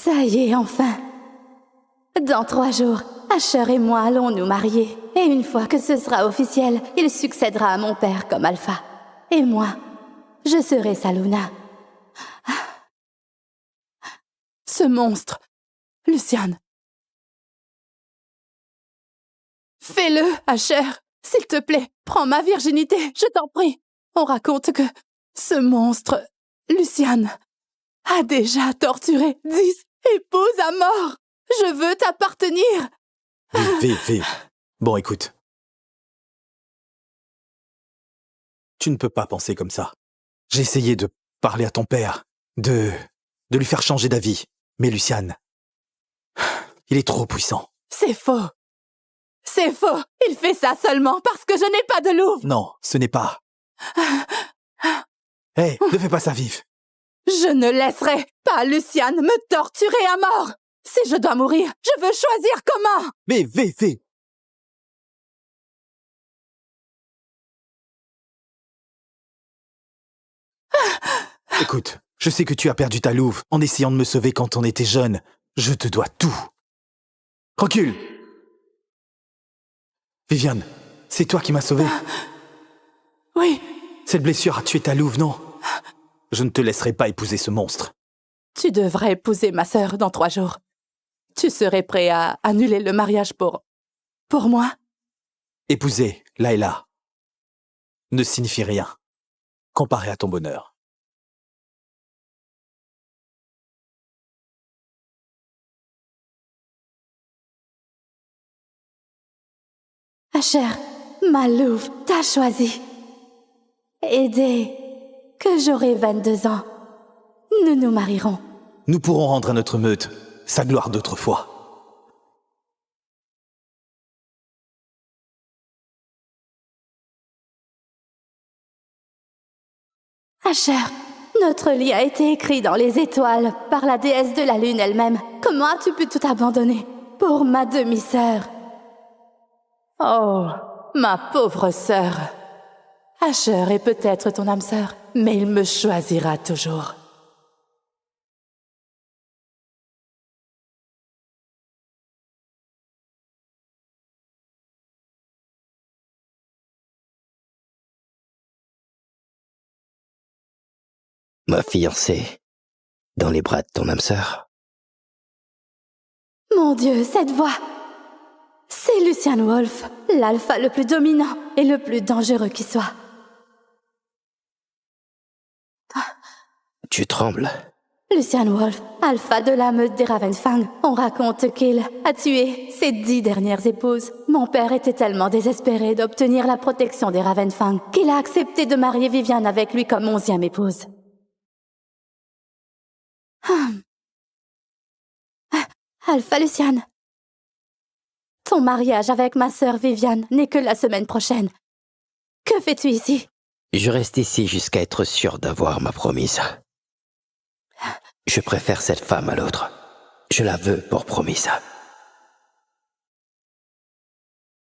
Ça y est, enfin. Dans 3 jours, Asher et moi allons nous marier. Et une fois que ce sera officiel, il succédera à mon père comme alpha. Et moi, je serai sa Luna. Ce monstre, Lucian. Fais-le, Asher. S'il te plaît, prends ma virginité, je t'en prie. On raconte que ce monstre, Lucian, a déjà torturé 10 épouses à mort. Je veux t'appartenir. Vive. Bon, écoute. Tu ne peux pas penser comme ça. J'ai essayé de parler à ton père, de lui faire changer d'avis. Mais Lucian, il est trop puissant. C'est faux. C'est faux. Il fait ça seulement parce que je n'ai pas de louve. Non, ce n'est pas. Hé, ne fais pas ça, Vive. Je ne laisserai pas Lucian me torturer à mort. Si je dois mourir, je veux choisir comment. Vive. Écoute, je sais que tu as perdu ta louve en essayant de me sauver quand on était jeune. Je te dois tout. Recule. Viviane, c'est toi qui m'as sauvé. Oui. Cette blessure a tué ta louve, non? Je ne te laisserai pas épouser ce monstre. Tu devrais épouser ma sœur dans 3 jours. Tu serais prêt à annuler le mariage pour moi? Épouser Layla ne signifie rien comparé à ton bonheur. Asher, ma louve t'a choisi. Et dès que j'aurai 22 ans, nous nous marierons. Nous pourrons rendre à notre meute sa gloire d'autrefois. Asher, notre lit a été écrit dans les étoiles par la déesse de la lune elle-même. Comment as-tu pu tout abandonner pour ma demi-sœur? Oh, ma pauvre sœur. Asher est peut-être ton âme sœur, mais il me choisira toujours. Ma fiancée, dans les bras de ton âme sœur. Mon Dieu, cette voix! C'est Lucian Wolf, l'alpha le plus dominant et le plus dangereux qui soit. Tu trembles. Lucian Wolf, alpha de la meute des Ravenfang. On raconte qu'il a tué ses 10 dernières épouses. Mon père était tellement désespéré d'obtenir la protection des Ravenfang qu'il a accepté de marier Viviane avec lui comme 11e épouse. Alpha Lucian, ton mariage avec ma sœur Viviane n'est que la semaine prochaine. Que fais-tu ici? Je reste ici jusqu'à être sûr d'avoir ma promise. Je préfère cette femme à l'autre. Je la veux pour promise.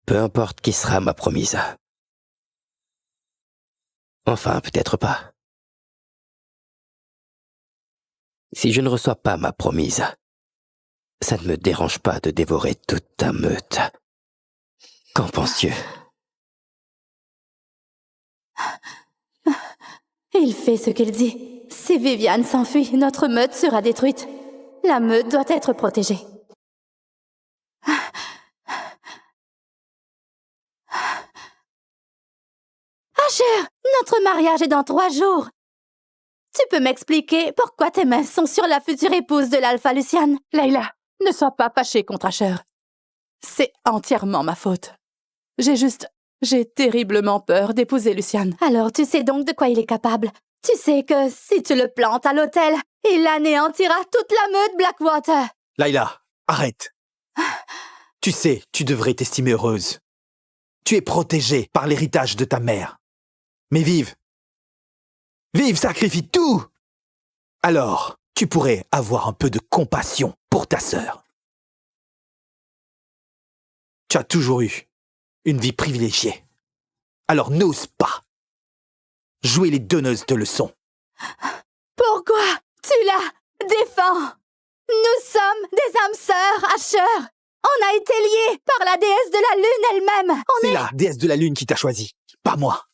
Peu importe qui sera ma promise. Enfin, peut-être pas. Si je ne reçois pas ma promise, ça ne me dérange pas de dévorer toute ta meute. Qu'en penses-tu? Il fait ce qu'il dit. Si Viviane s'enfuit, notre meute sera détruite. La meute doit être protégée. Asher, notre mariage est dans 3 jours. Tu peux m'expliquer pourquoi tes mains sont sur la future épouse de l'Alpha Lucian? Layla, ne sois pas fâchée contre Asher. C'est entièrement ma faute. J'ai terriblement peur d'épouser Lucian. Alors tu sais donc de quoi il est capable. Tu sais que si tu le plantes à l'hôtel, il anéantira toute la meute Blackwater. Layla, arrête. Tu sais, tu devrais t'estimer heureuse. Tu es protégée par l'héritage de ta mère. Mais Vive sacrifie tout. Alors, tu pourrais avoir un peu de compassion pour ta sœur. Tu as toujours eu une vie privilégiée. Alors n'ose pas jouer les donneuses de leçons. Pourquoi tu la défends? Nous sommes des âmes sœurs, Asher. On a été liés par la déesse de la lune elle-même. C'est la déesse de la lune qui t'a choisi, pas moi.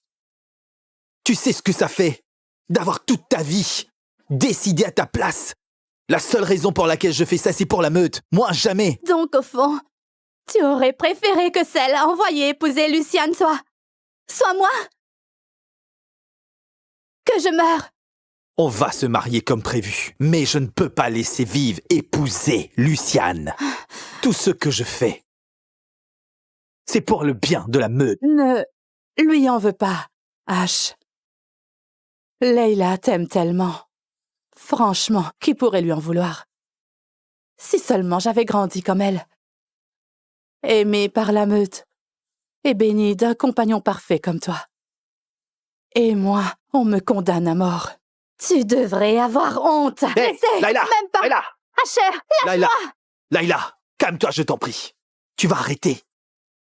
Tu sais ce que ça fait d'avoir toute ta vie décidé à ta place. La seule raison pour laquelle je fais ça, c'est pour la meute. Moi, jamais. Donc, au fond, tu aurais préféré que celle envoyée épouser Luciane soit moi? Que je meure? On va se marier comme prévu, mais je ne peux pas laisser vivre épouser Luciane. Tout ce que je fais, c'est pour le bien de la meute. Ne lui en veux pas, Ash. Leila t'aime tellement. Franchement, qui pourrait lui en vouloir? Si seulement j'avais grandi comme elle. Aimée par la meute et bénie d'un compagnon parfait comme toi. Et moi, on me condamne à mort. Tu devrais avoir honte. Hé, Laissez, Laila, même pas. Laila, Asher, Laila, Laila, calme-toi, je t'en prie. Tu vas arrêter.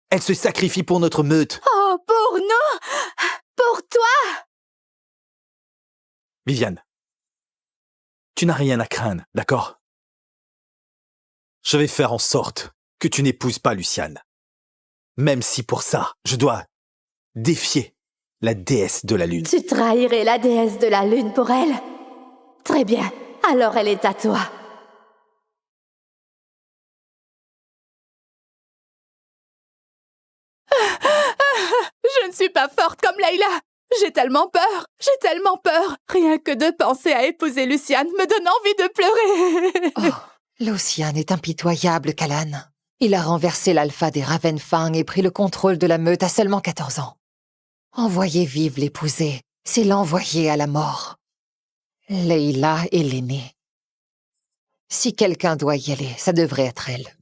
Elle se sacrifie pour notre meute. oh, pour nous, pour toi. Viviane, tu n'as rien à craindre, d'accord? Je vais faire en sorte que tu n'épouses pas Luciane. Même si pour ça, je dois défier la déesse de la lune. Tu trahirais la déesse de la lune pour elle? Très bien, alors elle est à toi. Je ne suis pas forte comme Leila. J'ai tellement peur. Rien que de penser à épouser Luciane me donne envie de pleurer. Oh, Luciane est impitoyable, Kalan. Il a renversé l'alpha des Ravenfang et pris le contrôle de la meute à seulement 14 ans. Envoyer vivre l'épouser, c'est l'envoyer à la mort. Leila est l'aînée. Si quelqu'un doit y aller, ça devrait être elle.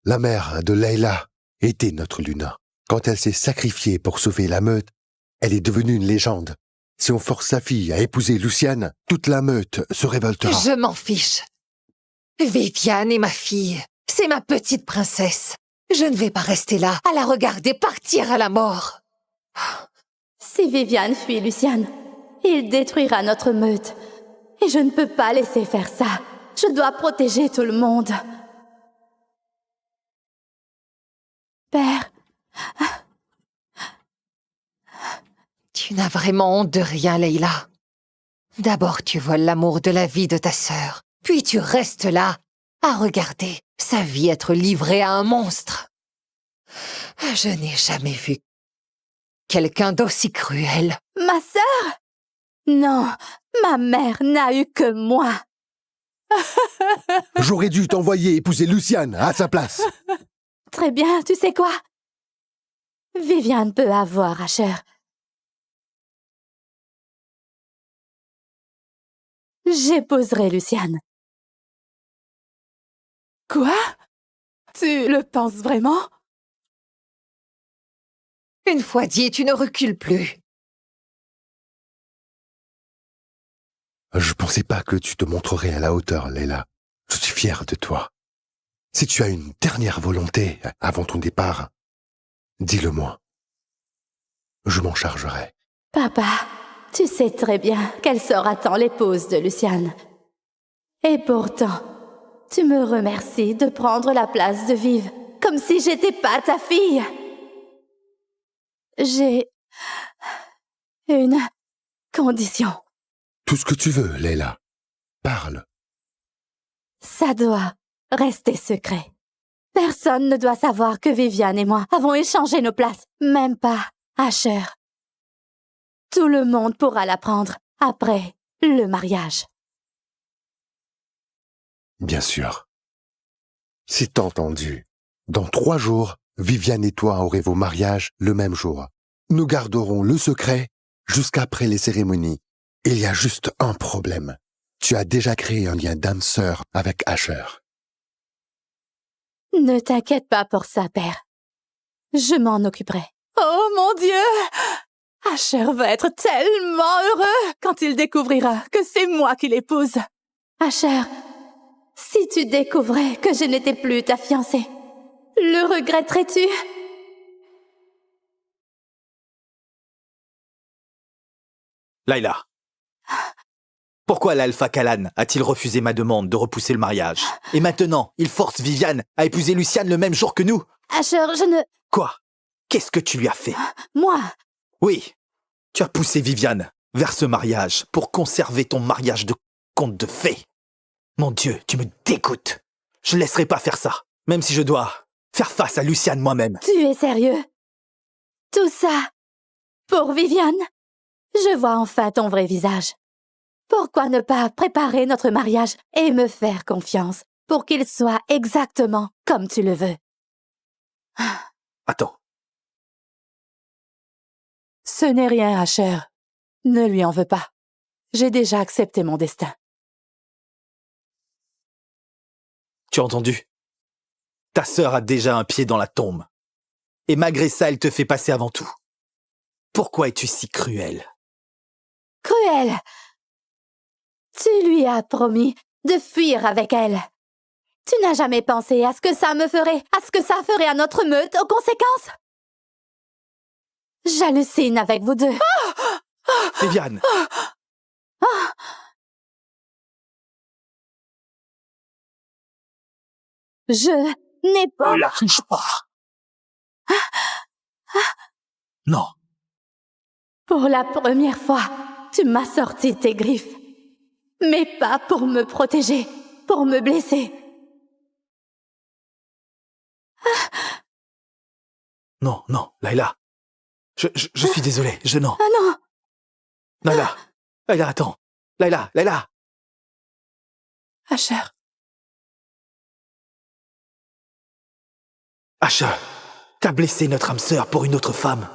La mère de Leila était notre Luna. Quand elle s'est sacrifiée pour sauver la meute, elle est devenue une légende. Si on force sa fille à épouser Luciane, toute la meute se révoltera. Je m'en fiche. Viviane est ma fille. C'est ma petite princesse. Je ne vais pas rester là à la regarder partir à la mort. Si Viviane fuit Luciane, il détruira notre meute. Et je ne peux pas laisser faire ça. Je dois protéger tout le monde. Père, Tu n'as vraiment honte de rien, Leila. D'abord, tu voles l'amour de la vie de ta sœur. Puis tu restes là, à regarder sa vie être livrée à un monstre. Je n'ai jamais vu quelqu'un d'aussi cruel. ma sœur? Non, ma mère n'a eu que moi. J'aurais dû t'envoyer épouser Luciane à sa place. Très bien, tu sais quoi? Viviane peut avoir Asher. J'épouserai Luciane. Quoi? Tu le penses vraiment? Une fois dit, tu ne recules plus. Je pensais pas que tu te montrerais à la hauteur, Leila. Je suis fier de toi. Si tu as une dernière volonté avant ton départ, dis-le-moi. Je m'en chargerai. Papa, tu sais très bien qu'elle sera tant l'épouse de Luciane. Et pourtant, tu me remercies de prendre la place de Vive, comme si j'étais pas ta fille. J'ai une condition. Tout ce que tu veux, Leila. Parle. Ça doit rester secret. Personne ne doit savoir que Viviane et moi avons échangé nos places, même pas Asher. Tout le monde pourra l'apprendre après le mariage. Bien sûr. C'est entendu. Dans 3 jours, Viviane et toi aurez vos mariages le même jour. Nous garderons le secret jusqu'après les cérémonies. Il y a juste un problème. Tu as déjà créé un lien d'âme sœur avec Asher. Ne t'inquiète pas pour ça, père. Je m'en occuperai. Oh mon Dieu! Asher va être tellement heureux quand il découvrira que c'est moi qui l'épouse. Asher, si tu découvrais que je n'étais plus ta fiancée, le regretterais-tu? Laila, Pourquoi l'Alpha Kalan a-t-il refusé ma demande de repousser le mariage? Et maintenant, il force Viviane à épouser Luciane le même jour que nous? Asher, je ne... Quoi? Qu'est-ce que tu lui as fait? Moi, Oui, tu as poussé Viviane vers ce mariage pour conserver ton mariage de conte de fées. Mon Dieu, tu me dégoûtes. Je ne laisserai pas faire ça, même si je dois faire face à Luciane moi-même. tu es sérieux? Tout ça pour Viviane? Je vois enfin ton vrai visage. Pourquoi ne pas préparer notre mariage et me faire confiance pour qu'il soit exactement comme tu le veux? Attends, Ce n'est rien, Asher. Ne lui en veux pas. J'ai déjà accepté mon destin. tu as entendu? Ta sœur a déjà un pied dans la tombe. Et malgré ça, elle te fait passer avant tout. Pourquoi es-tu si cruel? Cruel! Tu lui as promis de fuir avec elle. Tu n'as jamais pensé à ce que ça me ferait, à ce que ça ferait à notre meute aux conséquences? J'hallucine avec vous deux. Viviane, Je n'ai pas... ne la touche pas. Non, Pour la première fois, tu m'as sorti tes griffes. Mais pas pour me protéger, pour me blesser. non, non, Layla. Je suis désolé, non. Ah non! Layla, attends. Layla. Asher, Asher, t'as blessé notre âme sœur pour une autre femme.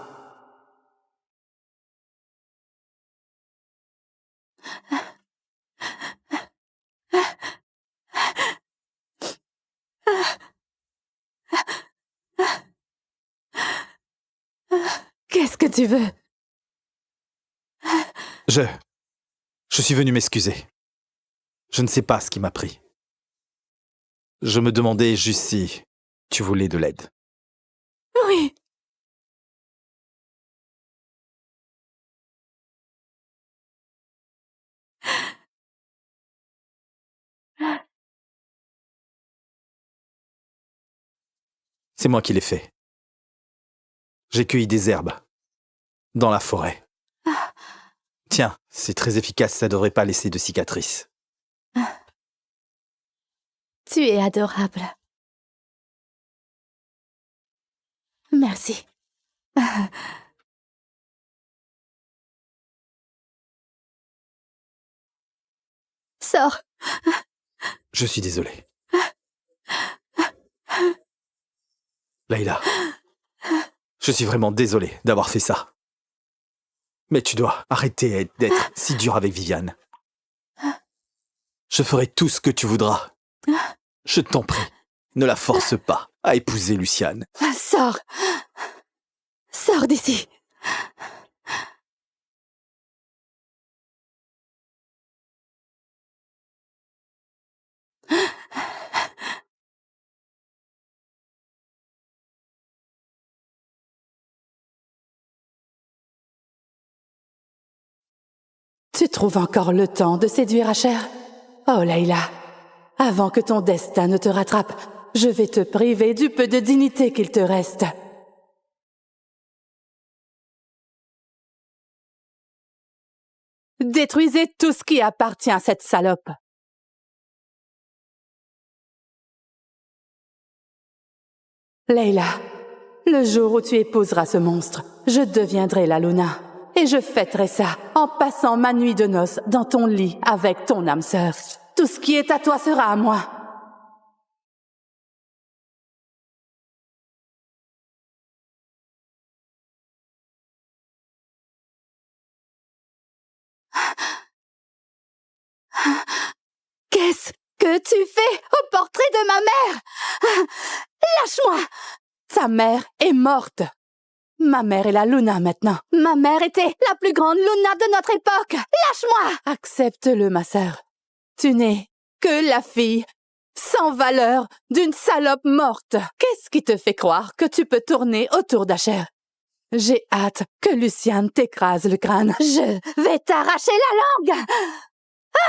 Qu'est-ce que tu veux? Je suis venu m'excuser. Je ne sais pas ce qui m'a pris. Je me demandais juste si tu voulais de l'aide. Oui. C'est moi qui l'ai fait. J'ai cueilli des herbes. Dans la forêt. Tiens, c'est très efficace, ça devrait pas laisser de cicatrices. Tu es adorable. Merci. Sors. Je suis désolé. Layla, je suis vraiment désolé d'avoir fait ça. Mais tu dois arrêter d'être si dur avec Viviane. Je ferai tout ce que tu voudras. Je t'en prie, ne la force pas à épouser Luciane. Sors. Sors d'ici. tu trouves encore le temps de séduire Asher? Oh, Layla, avant que ton destin ne te rattrape, je vais te priver du peu de dignité qu'il te reste. Détruisez tout ce qui appartient à cette salope. Layla, le jour où tu épouseras ce monstre, je deviendrai la Luna. Et je fêterai ça en passant ma nuit de noces dans ton lit avec ton âme sœur. Tout ce qui est à toi sera à moi. Qu'est-ce que tu fais au portrait de ma mère? Lâche-moi! Ta mère est morte. Ma mère est la Luna maintenant. Ma mère était la plus grande Luna de notre époque. Lâche-moi! Accepte-le, ma sœur. Tu n'es que la fille sans valeur d'une salope morte. Qu'est-ce qui te fait croire que tu peux tourner autour d'Asher? J'ai hâte que Luciane t'écrase le crâne. Je vais t'arracher la langue!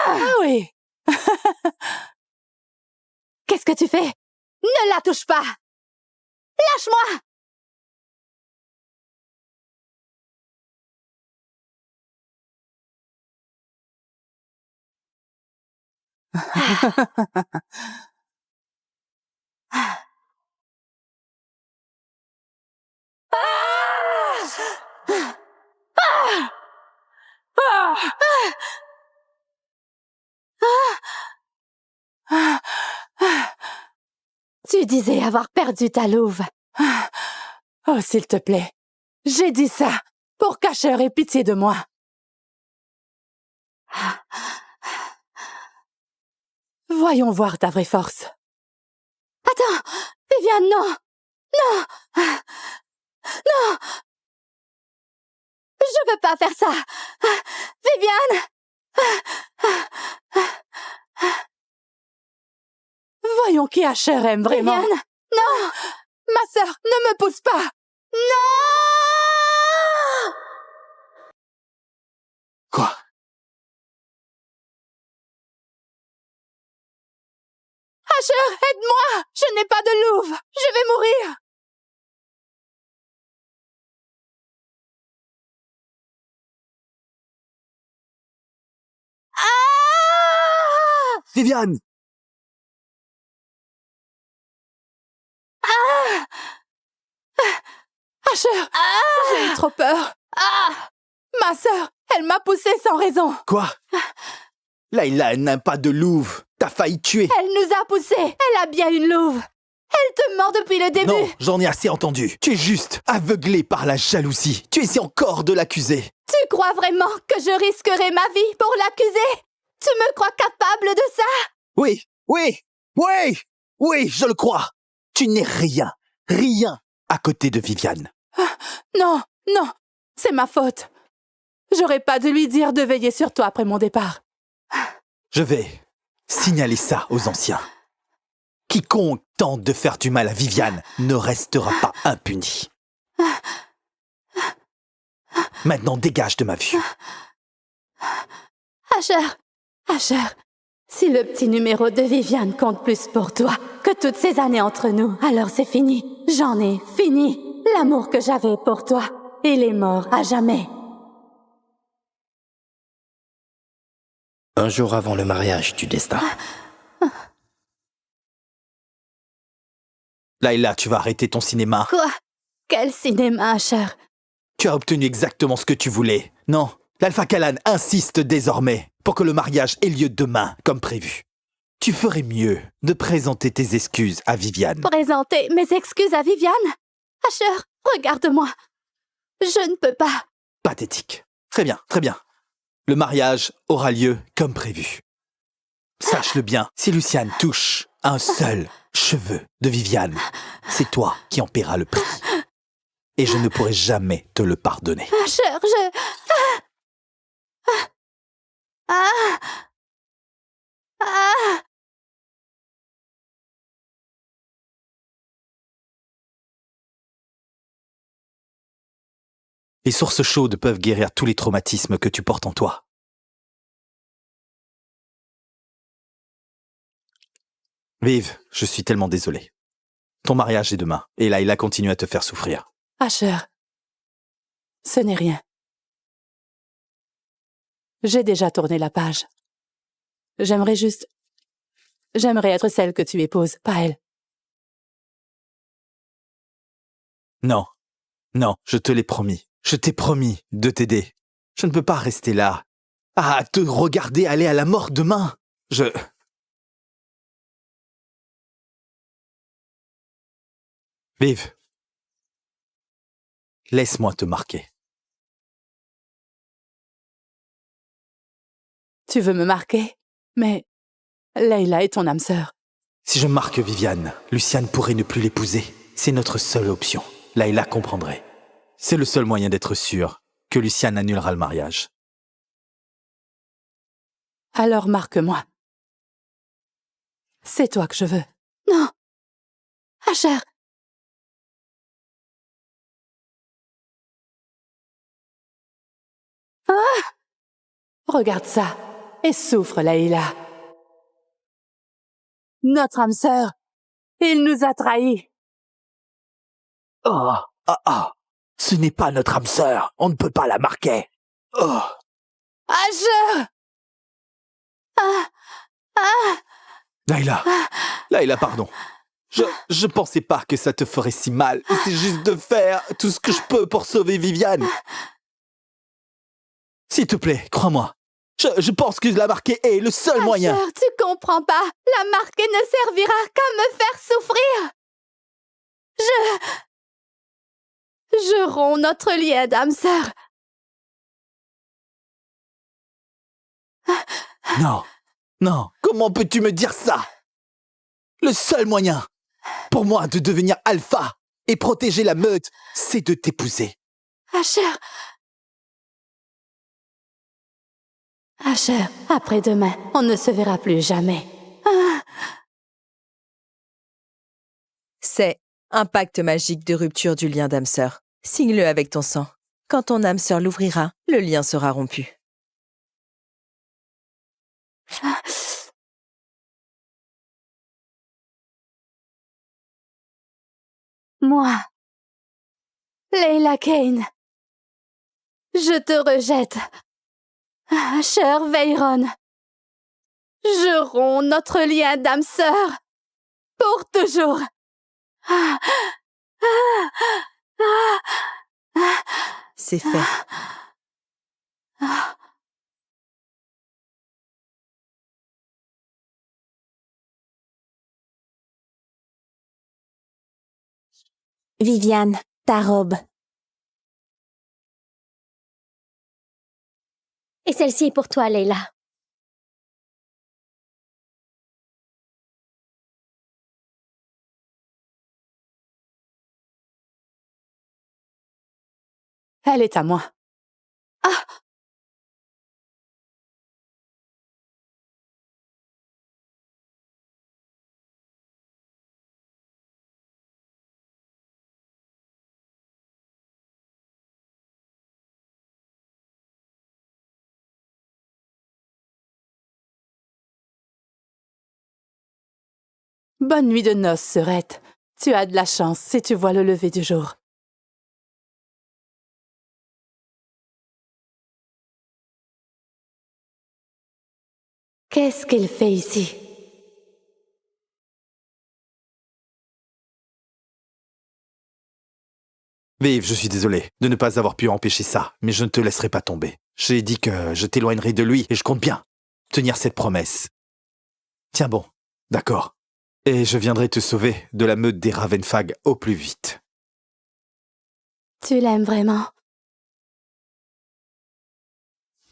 Ah oui. Qu'est-ce que tu fais? Ne la touche pas! Lâche-moi! Tu disais avoir perdu ta louve. Oh, s'il te plaît. J'ai dit ça pour qu'Asher ait pitié de moi. Voyons voir ta vraie force. Attends! Viviane, non! Non! Non! Je veux pas faire ça! Viviane! Voyons qui Asher aime vraiment. Viviane! Non! Ma sœur, ne me pousse pas! Non! Quoi? Asher, aide-moi! Je n'ai pas de louve! Je vais mourir! Ah! Viviane! Ah! Asher, j'ai eu trop peur. Ah! Ma sœur, elle m'a poussée sans raison. Quoi? Layla, elle n'a pas de louve. T'as failli tuer. Elle nous a poussés! Elle a bien une louve! Elle te ment depuis le début! Non, j'en ai assez entendu. Tu es juste aveuglé par la jalousie. Tu essaies encore de l'accuser. Tu crois vraiment que je risquerai ma vie pour l'accuser? Tu me crois capable de ça? Oui, je le crois. Tu n'es rien à côté de Viviane. Non, c'est ma faute. J'aurais pas dû lui dire de veiller sur toi après mon départ. Je vais signaler ça aux anciens. Quiconque tente de faire du mal à Viviane ne restera pas impuni. Maintenant, dégage de ma vue. Asher, si le petit numéro de Viviane compte plus pour toi que toutes ces années entre nous, alors c'est fini. J'en ai fini. L'amour que j'avais pour toi, il est mort à jamais. Un jour avant le mariage du destin. Layla, tu vas arrêter ton cinéma. Quoi? Quel cinéma, Asher? Tu as obtenu exactement ce que tu voulais. Non, l'Alpha Kalan insiste désormais pour que le mariage ait lieu demain, comme prévu. Tu ferais mieux de présenter tes excuses à Viviane. Présenter mes excuses à Viviane? Asher, regarde-moi. Je ne peux pas. Pathétique. Très bien, très bien. Le mariage aura lieu comme prévu. Sache-le bien, si Luciane touche un seul cheveu de Viviane, c'est toi qui en paieras le prix. Et je ne pourrai jamais te le pardonner. Asher, je... Les sources chaudes peuvent guérir tous les traumatismes que tu portes en toi. Vive, je suis tellement désolé. Ton mariage est demain, et Layla continue à te faire souffrir. Asher, ce n'est rien. J'ai déjà tourné la page. J'aimerais être celle que tu épouses, pas elle. Non, je te l'ai promis. Je t'ai promis de t'aider. Je ne peux pas rester là, à te regarder aller à la mort demain. Vive, laisse-moi te marquer. Tu veux me marquer? Mais Layla est ton âme sœur. Si je marque Viviane, Luciane pourrait ne plus l'épouser. C'est notre seule option. Layla comprendrait. C'est le seul moyen d'être sûr que Luciane annulera le mariage. Alors marque-moi. C'est toi que je veux. Non. Asher. Regarde ça. et souffre, Layla. Notre âme sœur, il nous a trahis. Oh, ce n'est pas notre âme sœur. On ne peut pas la marquer. Oh. Asher! Layla, pardon. Je pensais pas que ça te ferait si mal. C'est juste de faire tout ce que je peux pour sauver Viviane. S'il te plaît, crois-moi. Je pense que la marquer est le seul moyen. Asher, tu comprends pas. La marquée ne servira qu'à me faire souffrir. Je romps notre lien d'âme sœur. Non, comment peux-tu me dire ça? Le seul moyen pour moi de devenir alpha et protéger la meute, c'est de t'épouser. Asher, après-demain, on ne se verra plus jamais. C'est un pacte magique de rupture du lien d'âme sœur. Signe-le avec ton sang. Quand ton âme sœur l'ouvrira, le lien sera rompu. Moi, Layla Kane, je te rejette. Cher Veyron, je romps notre lien d'âme sœur pour toujours. C'est fait. Viviane, ta robe. Et celle-ci est pour toi, Layla. Elle est à moi. Bonne nuit de noces, sœurette. Tu as de la chance si tu vois le lever du jour. Qu'est-ce qu'il fait ici? Vive, je suis désolé de ne pas avoir pu empêcher ça, mais je ne te laisserai pas tomber. J'ai dit que je t'éloignerai de lui et je compte bien tenir cette promesse. Tiens bon, d'accord. Et je viendrai te sauver de la meute des Ravenfang au plus vite. Tu l'aimes vraiment?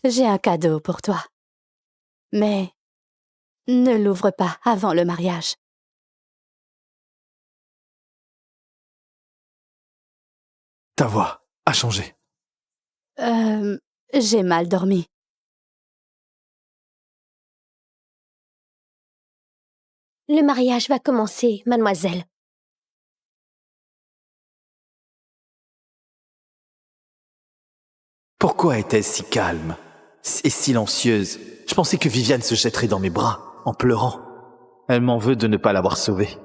J'ai un cadeau pour toi. Mais ne l'ouvre pas avant le mariage. Ta voix a changé. J'ai mal dormi. Le mariage va commencer, mademoiselle. Pourquoi est-elle si calme et silencieuse? Je pensais que Viviane se jetterait dans mes bras, en pleurant. Elle m'en veut de ne pas l'avoir sauvée.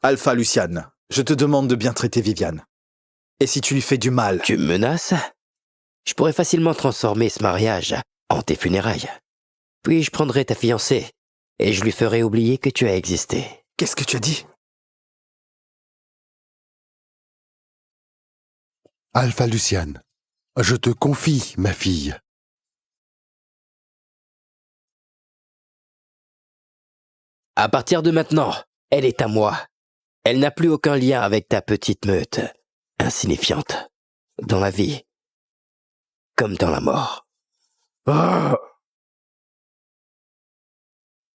Alpha Luciane, je te demande de bien traiter Viviane. Et si tu lui fais du mal... Tu me menaces? Je pourrais facilement transformer ce mariage en tes funérailles. Puis je prendrai ta fiancée et je lui ferai oublier que tu as existé. Qu'est-ce que tu as dit? Alpha Luciane, je te confie, ma fille. À partir de maintenant, elle est à moi. Elle n'a plus aucun lien avec ta petite meute, insignifiante, dans la vie, comme dans la mort. Ah!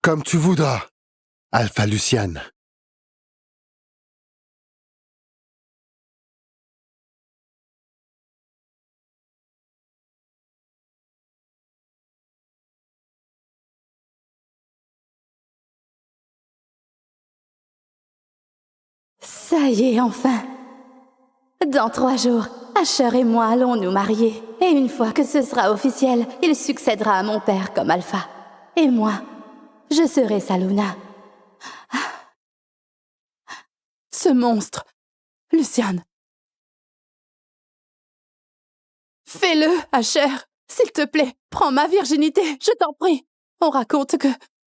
Comme tu voudras, Alpha Luciane. Ça y est, enfin. Dans 3 jours, Asher et moi allons nous marier. Et une fois que ce sera officiel, il succédera à mon père comme alpha. Et moi, je serai sa Luna. Ce monstre, Luciane. Fais-le, Asher. S'il te plaît, prends ma virginité, je t'en prie. On raconte que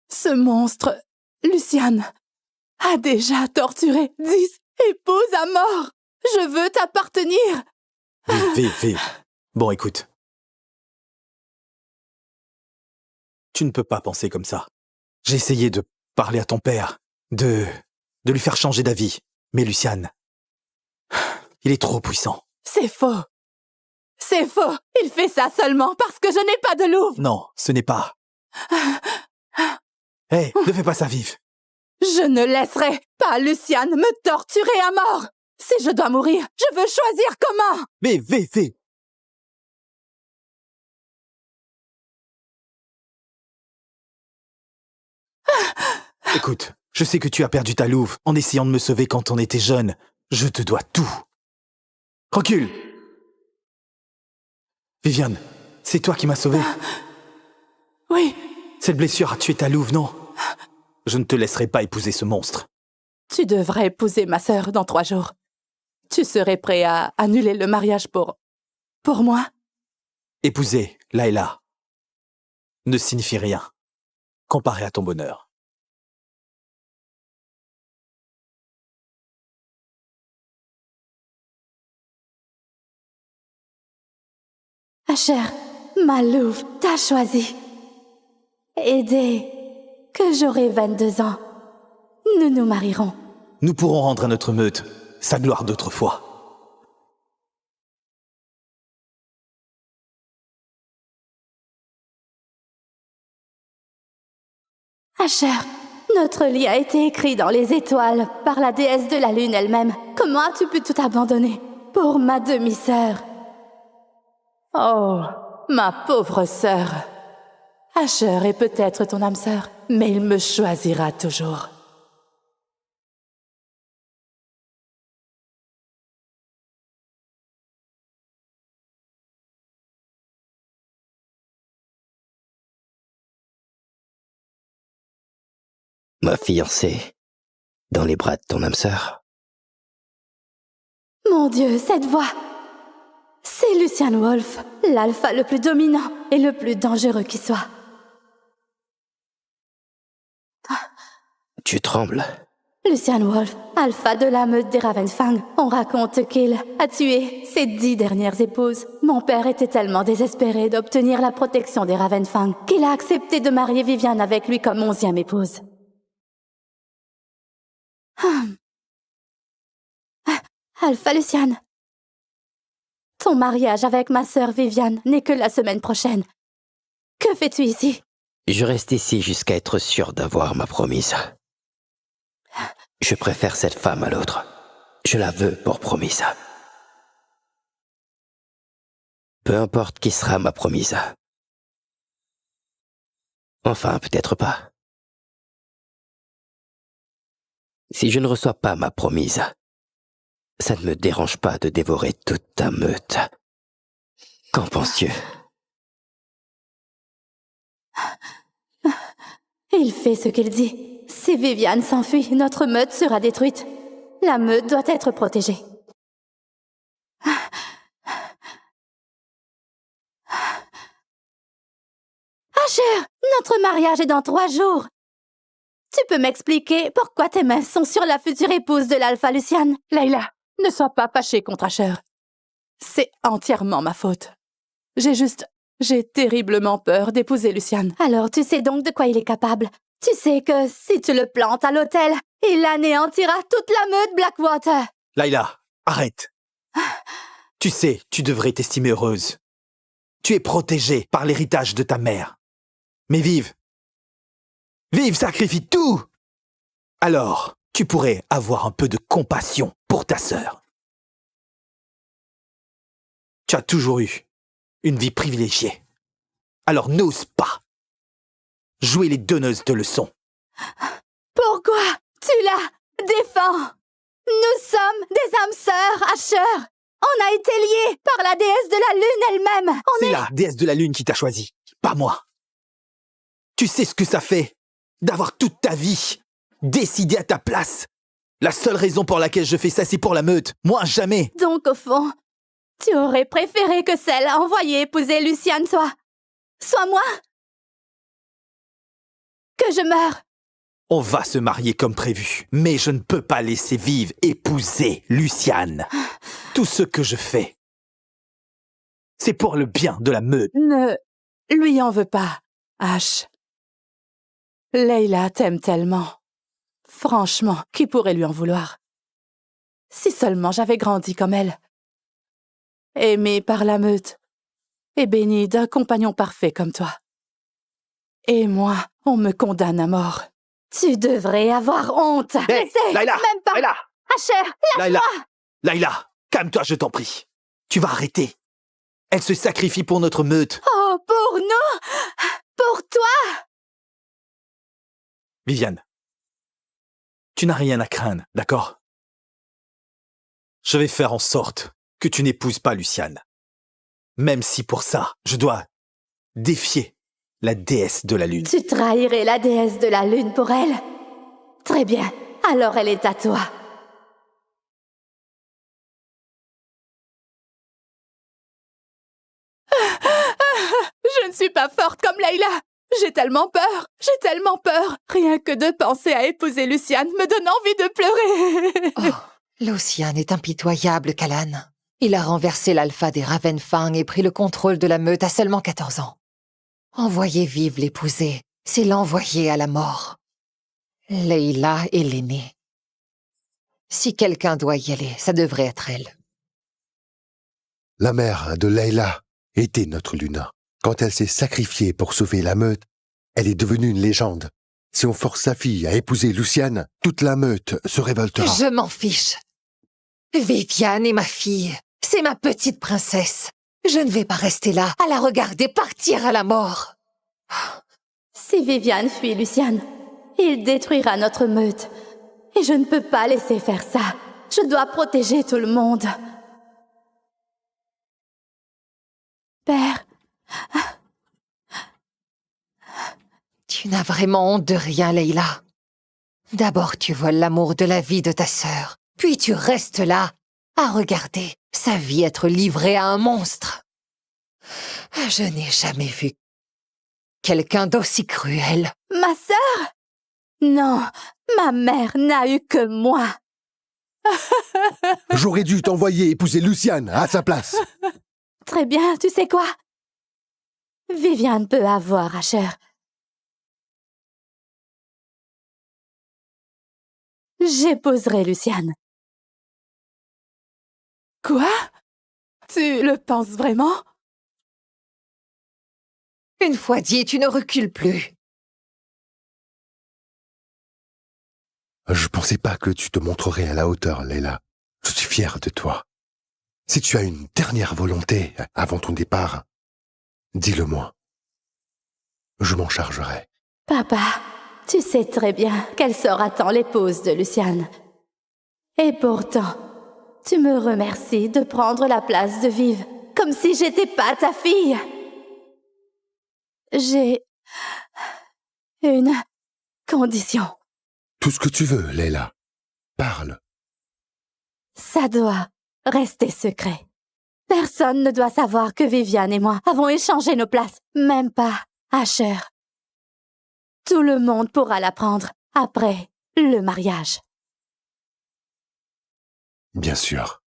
ce monstre, Luciane, a déjà torturé 10 épouses à mort. Je veux t'appartenir. Vive. Bon, écoute. Tu ne peux pas penser comme ça. J'ai essayé de parler à ton père, de lui faire changer d'avis. Mais Luciane, il est trop puissant. C'est faux. C'est faux. Il fait ça seulement parce que je n'ai pas de louve. Non, ce n'est pas. Hé, ne fais pas ça, Vive. Je ne laisserai pas Luciane me torturer à mort. Si je dois mourir, je veux choisir comment. Vive. Écoute, je sais que tu as perdu ta louve en essayant de me sauver quand on était jeune. Je te dois tout. Recule. Viviane, c'est toi qui m'as sauvé. Oui. Cette blessure a tué ta louve, non? Je ne te laisserai pas épouser ce monstre. Tu devrais épouser ma sœur dans 3 jours. Tu serais prêt à annuler le mariage pour moi? Épouser Layla ne signifie rien comparé à ton bonheur. Asher, ma louve t'a choisi. Et dès que j'aurai 22 ans, nous nous marierons. Nous pourrons rendre à notre meute sa gloire d'autrefois. Asher, notre lit a été écrit dans les étoiles par la déesse de la lune elle-même. Comment as-tu pu tout abandonner pour ma demi-sœur? Oh, ma pauvre sœur. Asher est peut-être ton âme sœur, mais il me choisira toujours. Ma fiancée, dans les bras de ton âme sœur. Mon Dieu, cette voix! C'est Lucian Wolf, l'alpha le plus dominant et le plus dangereux qui soit. Tu trembles. Lucian Wolf, alpha de la meute des Ravenfang. On raconte qu'il a tué ses 10 dernières épouses. Mon père était tellement désespéré d'obtenir la protection des Ravenfang qu'il a accepté de marier Viviane avec lui comme 11e épouse. Alpha Lucian, ton mariage avec ma sœur Viviane n'est que la semaine prochaine. Que fais-tu ici? Je reste ici jusqu'à être sûr d'avoir ma promise. Je préfère cette femme à l'autre. Je la veux pour promise. Peu importe qui sera ma promise. Enfin, peut-être pas. Si je ne reçois pas ma promise, ça ne me dérange pas de dévorer toute ta meute. Qu'en penses-tu? Il fait ce qu'il dit. Si Viviane s'enfuit, notre meute sera détruite. La meute doit être protégée. Asher, notre mariage est dans 3 jours. Tu peux m'expliquer pourquoi tes mains sont sur la future épouse de l'Alpha Lucian? Layla, ne sois pas fâchée contre Asher. C'est entièrement ma faute. J'ai terriblement peur d'épouser Luciane. Alors tu sais donc de quoi il est capable. Tu sais que si tu le plantes à l'hôtel, il anéantira toute la meute Blackwater. Layla, arrête. Tu sais, tu devrais t'estimer heureuse. Tu es protégée par l'héritage de ta mère. Mais Vive sacrifie tout. Alors, tu pourrais avoir un peu de compassion pour ta sœur. Tu as toujours eu une vie privilégiée. Alors n'ose pas jouer les donneuses de leçons. Pourquoi tu la défends? Nous sommes des âmes sœurs, Asher. On a été liés par la déesse de la lune elle-même. C'est la déesse de la lune qui t'a choisi, pas moi. Tu sais ce que ça fait d'avoir toute ta vie décidée à ta place. La seule raison pour laquelle je fais ça, c'est pour la meute. Moi, jamais. Donc, au fond, tu aurais préféré que celle envoyée épouser Luciane soit moi? Que je meure? On va se marier comme prévu, mais je ne peux pas laisser vivre épouser Luciane. Tout ce que je fais, c'est pour le bien de la meute. Ne lui en veux pas, Ash. Leila t'aime tellement. Franchement, qui pourrait lui en vouloir? Si seulement j'avais grandi comme elle. Aimée par la meute. Et bénie d'un compagnon parfait comme toi. Et moi, on me condamne à mort. Tu devrais avoir honte. Hey, Laissez, Laila, même pas. Laila, Asher, Laila, Laila, calme-toi, je t'en prie. Tu vas arrêter. Elle se sacrifie pour notre meute. oh, pour nous, pour toi. Viviane, tu n'as rien à craindre, d'accord? Je vais faire en sorte que tu n'épouses pas Luciane. Même si pour ça, je dois défier la déesse de la lune. Tu trahirais la déesse de la lune pour elle? Très bien, alors elle est à toi. Je ne suis pas forte comme Leila. J'ai tellement peur. Rien que de penser à épouser Luciane me donne envie de pleurer. Oh, Lucian est impitoyable, Callan. Il a renversé l'alpha des Ravenfang et pris le contrôle de la meute à seulement 14 ans. Envoyer vive l'épouser, c'est l'envoyer à la mort. Leila est l'aînée. Si quelqu'un doit y aller, ça devrait être elle. La mère de Leila était notre Luna. Quand elle s'est sacrifiée pour sauver la meute, elle est devenue une légende. Si on force sa fille à épouser Luciane, toute la meute se révoltera. Je m'en fiche. Viviane est ma fille. C'est ma petite princesse. Je ne vais pas rester là à la regarder partir à la mort. Si Viviane fuit Luciane, il détruira notre meute. Et je ne peux pas laisser faire ça. Je dois protéger tout le monde. Père, Tu n'as vraiment honte de rien, Leila. D'abord, tu voles l'amour de la vie de ta sœur. Puis tu restes là, à regarder sa vie être livrée à un monstre. Je n'ai jamais vu quelqu'un d'aussi cruel. ma sœur? Non, ma mère n'a eu que moi. J'aurais dû t'envoyer épouser Luciane à sa place. Très bien, tu sais quoi? Viviane peut avoir Asher. J'épouserai Luciane. Quoi? Tu le penses vraiment? Une fois dit, tu ne recules plus. Je pensais pas que tu te montrerais à la hauteur, Leila. Je suis fier de toi. Si tu as une dernière volonté avant ton départ, dis-le-moi. Je m'en chargerai. Papa, tu sais très bien qu'elle sera tant l'épouse de Luciane. Et pourtant, tu me remercies de prendre la place de Vive, comme si j'étais pas ta fille. J'ai une condition. Tout ce que tu veux, Leila. Parle. Ça doit rester secret. Personne ne doit savoir que Viviane et moi avons échangé nos places, même pas Asher. Tout le monde pourra l'apprendre après le mariage. Bien sûr.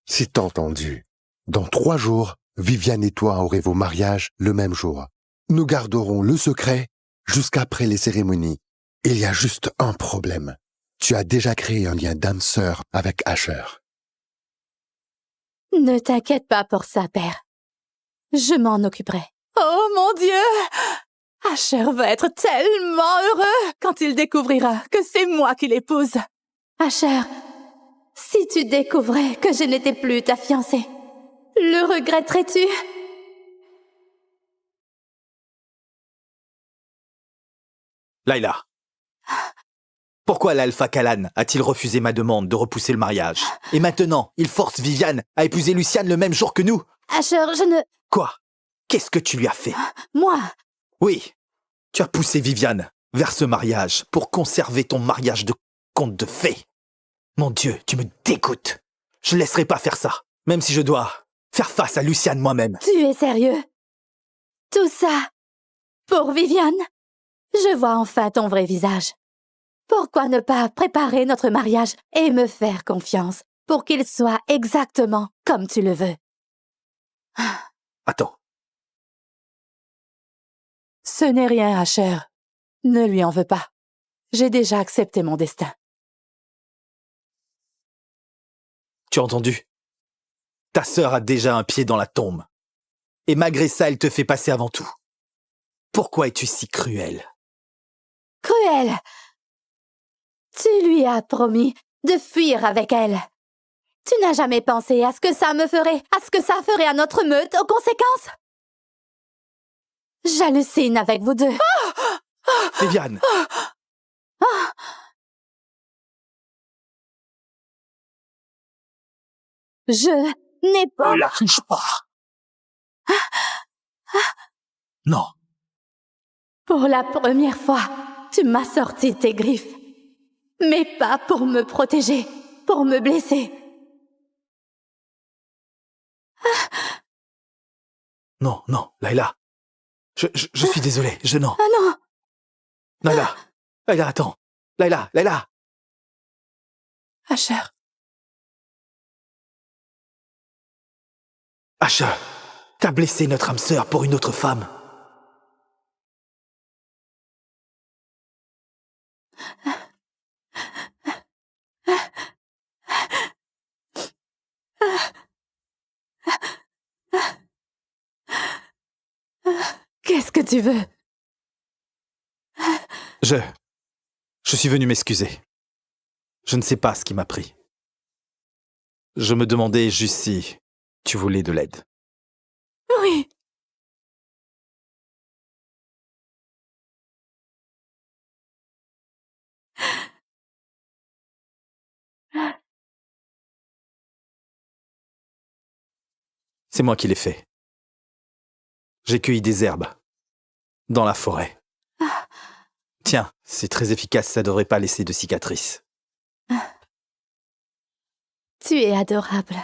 C'est entendu. Dans 3 jours, Viviane et toi aurez vos mariages le même jour. Nous garderons le secret jusqu'après les cérémonies. Il y a juste un problème. Tu as déjà créé un lien d'âme sœur avec Asher. Ne t'inquiète pas pour ça, père. Je m'en occuperai. Oh mon Dieu! Asher va être tellement heureux quand il découvrira que c'est moi qui l'épouse. Asher, si tu découvrais que je n'étais plus ta fiancée, le regretterais-tu? Laila, Pourquoi l'Alpha Kalan a-t-il refusé ma demande de repousser le mariage? Et maintenant, il force Viviane à épouser Luciane le même jour que nous? Asher, je ne... Quoi? Qu'est-ce que tu lui as fait? Moi, Oui, tu as poussé Viviane vers ce mariage pour conserver ton mariage de conte de fées. Mon Dieu, tu me dégoûtes. Je ne laisserai pas faire ça, même si je dois faire face à Luciane moi-même. tu es sérieux? Tout ça pour Viviane? Je vois enfin ton vrai visage. Pourquoi ne pas préparer notre mariage et me faire confiance pour qu'il soit exactement comme tu le veux? Attends, Ce n'est rien, Asher. Ne lui en veux pas. J'ai déjà accepté mon destin. tu as entendu? Ta sœur a déjà un pied dans la tombe. Et malgré ça, elle te fait passer avant tout. Pourquoi es-tu si cruel? Cruel! Tu lui as promis de fuir avec elle. Tu n'as jamais pensé à ce que ça me ferait, à ce que ça ferait à notre meute aux conséquences? J'hallucine avec vous deux. Viviane, Je n'ai pas... ne la touche pas. Non, Pour la première fois, tu m'as sorti tes griffes. Mais pas pour me protéger, pour me blesser. non, non, Layla. Je suis désolé, non. Ah non! Layla, attends. Layla. Asher, Asher, t'as blessé notre âme sœur pour une autre femme. Qu'est-ce que tu veux? Je suis venu m'excuser. Je ne sais pas ce qui m'a pris. Je me demandais juste si tu voulais de l'aide. Oui. C'est moi qui l'ai fait. J'ai cueilli des herbes. Dans la forêt. Tiens, c'est très efficace, ça devrait pas laisser de cicatrices. Tu es adorable.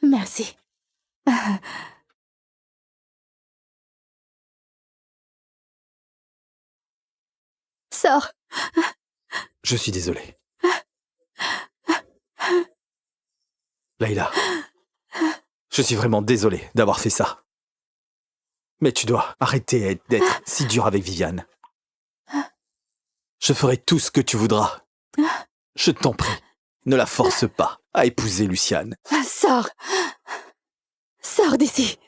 Merci. Sors. Je suis désolé. Layla, je suis vraiment désolé d'avoir fait ça. Mais tu dois arrêter d'être si dur avec Viviane. Je ferai tout ce que tu voudras. Je t'en prie, ne la force pas à épouser Luciane. Sors. Sors d'ici.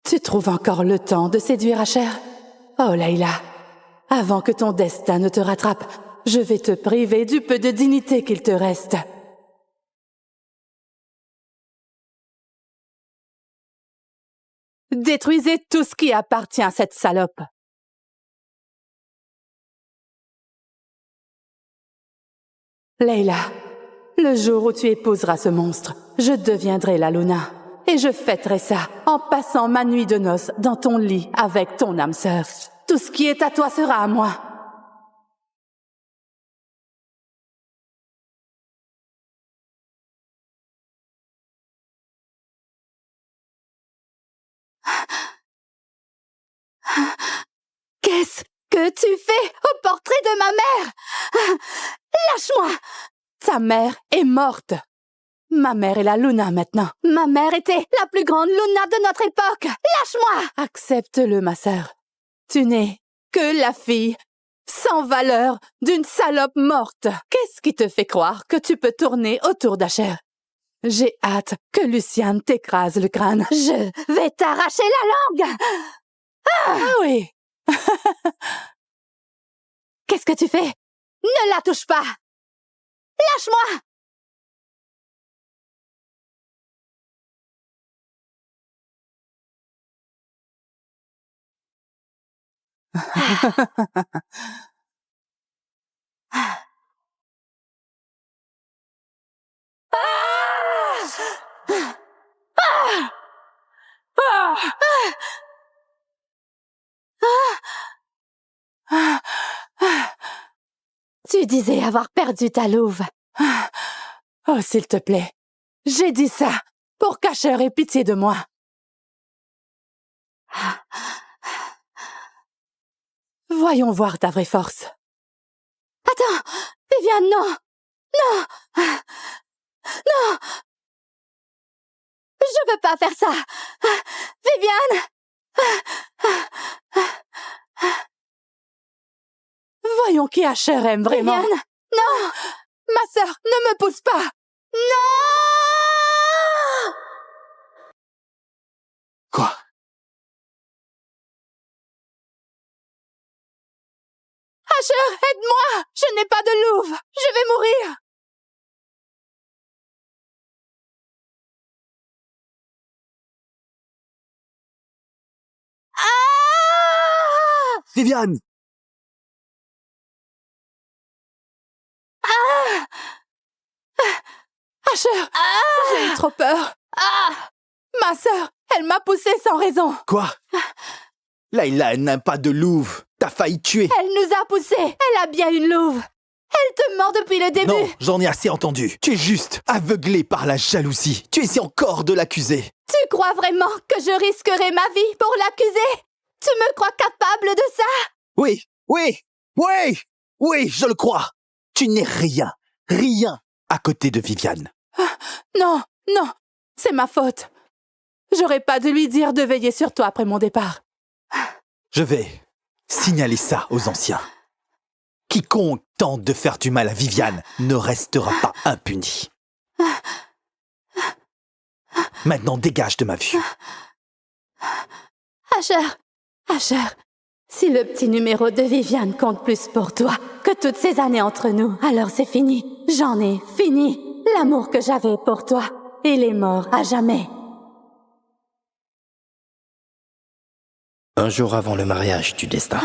tu trouves encore le temps de séduire Asher? Oh, Layla, avant que ton destin ne te rattrape, je vais te priver du peu de dignité qu'il te reste. Détruisez tout ce qui appartient à cette salope. Layla, le jour où tu épouseras ce monstre, je deviendrai la Luna. Et je fêterai ça en passant ma nuit de noces dans ton lit avec ton âme sœur. Tout ce qui est à toi sera à moi. Qu'est-ce que tu fais au portrait de ma mère? Lâche-moi! Ta mère est morte. Ma mère est la Luna maintenant. Ma mère était la plus grande Luna de notre époque. Lâche-moi! Accepte-le, ma sœur. Tu n'es que la fille sans valeur d'une salope morte. Qu'est-ce qui te fait croire que tu peux tourner autour d'Asher? J'ai hâte que Luciane t'écrase le crâne. Je vais t'arracher la langue! Ah oui. Qu'est-ce que tu fais? Ne la touche pas! Lâche-moi! Tu disais avoir perdu ta louve. Oh, s'il te plaît. J'ai dit ça pour qu'Asher ait pitié de moi. Voyons voir ta vraie force. Attends! Viviane, non! Non! Non! Je veux pas faire ça! Viviane! Voyons qui Asher aime vraiment. Viviane! Non! Ma sœur, ne me pousse pas! Non! Quoi? Asher, aide-moi! Je n'ai pas de louve! Je vais mourir! Ah! Viviane! Asher, j'ai eu trop peur. Ma sœur, elle m'a poussée sans raison. Quoi? Layla, elle n'a pas de louve. T'as failli tuer. Elle nous a poussés! Elle a bien une louve! Elle te ment depuis le début! Non, j'en ai assez entendu. Tu es juste aveuglé par la jalousie. Tu essaies encore de l'accuser. Tu crois vraiment que je risquerai ma vie pour l'accuser? Tu me crois capable de ça? Oui, oui, oui, oui, je le crois. Tu n'es rien, rien à côté de Viviane. Non, non, c'est ma faute. J'aurais pas dû lui dire de veiller sur toi après mon départ. Je vais signaler ça aux anciens. Quiconque tente de faire du mal à Viviane ne restera pas impuni. Maintenant, dégage de ma vue. Asher, si le petit numéro de Viviane compte plus pour toi que toutes ces années entre nous, alors c'est fini. J'en ai fini. L'amour que j'avais pour toi, il est mort à jamais. Un jour avant le mariage du destin.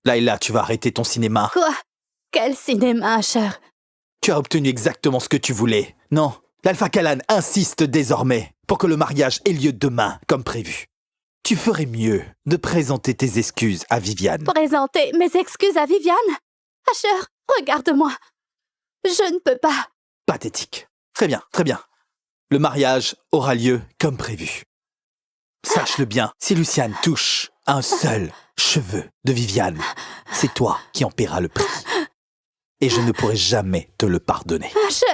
Layla, tu vas arrêter ton cinéma. Quoi? Quel cinéma, Asher? Tu as obtenu exactement ce que tu voulais. Non, l'Alpha Kalan insiste désormais pour que le mariage ait lieu demain, comme prévu. Tu ferais mieux de présenter tes excuses à Viviane. Présenter mes excuses à Viviane? Asher, regarde-moi. Je ne peux pas. Pathétique. Très bien, très bien. Le mariage aura lieu comme prévu. Sache-le bien, si Luciane touche un seul cheveu de Viviane, c'est toi qui en paieras le prix. Et je ne pourrai jamais te le pardonner. Asher,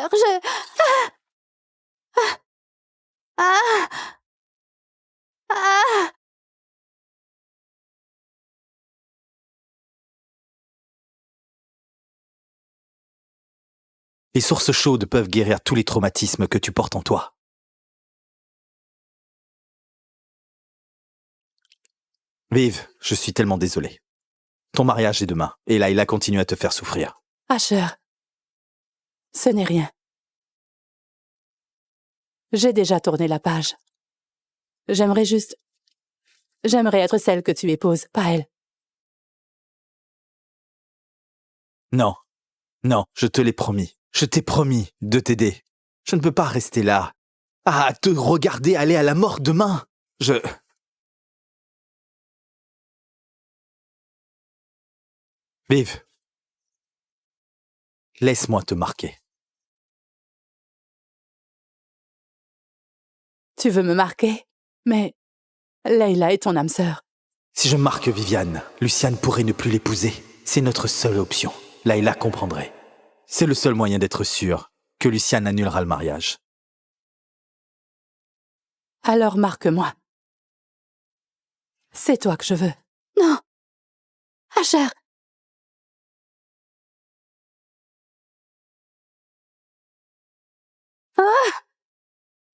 Les sources chaudes peuvent guérir tous les traumatismes que tu portes en toi. Vive, je suis tellement désolé. Ton mariage est demain, et Layla continue à te faire souffrir. Asher, ce n'est rien. J'ai déjà tourné la page. J'aimerais être celle que tu épouses, pas elle. Non, non, je te l'ai promis. Je t'ai promis de t'aider. Je ne peux pas rester là, à te regarder aller à la mort demain. Vive, laisse-moi te marquer. Tu veux me marquer? Mais Layla est ton âme sœur. Si je marque Viviane, Luciane pourrait ne plus l'épouser. C'est notre seule option. Layla comprendrait. C'est le seul moyen d'être sûr que Luciane annulera le mariage. Alors marque-moi. C'est toi que je veux. non. Asher,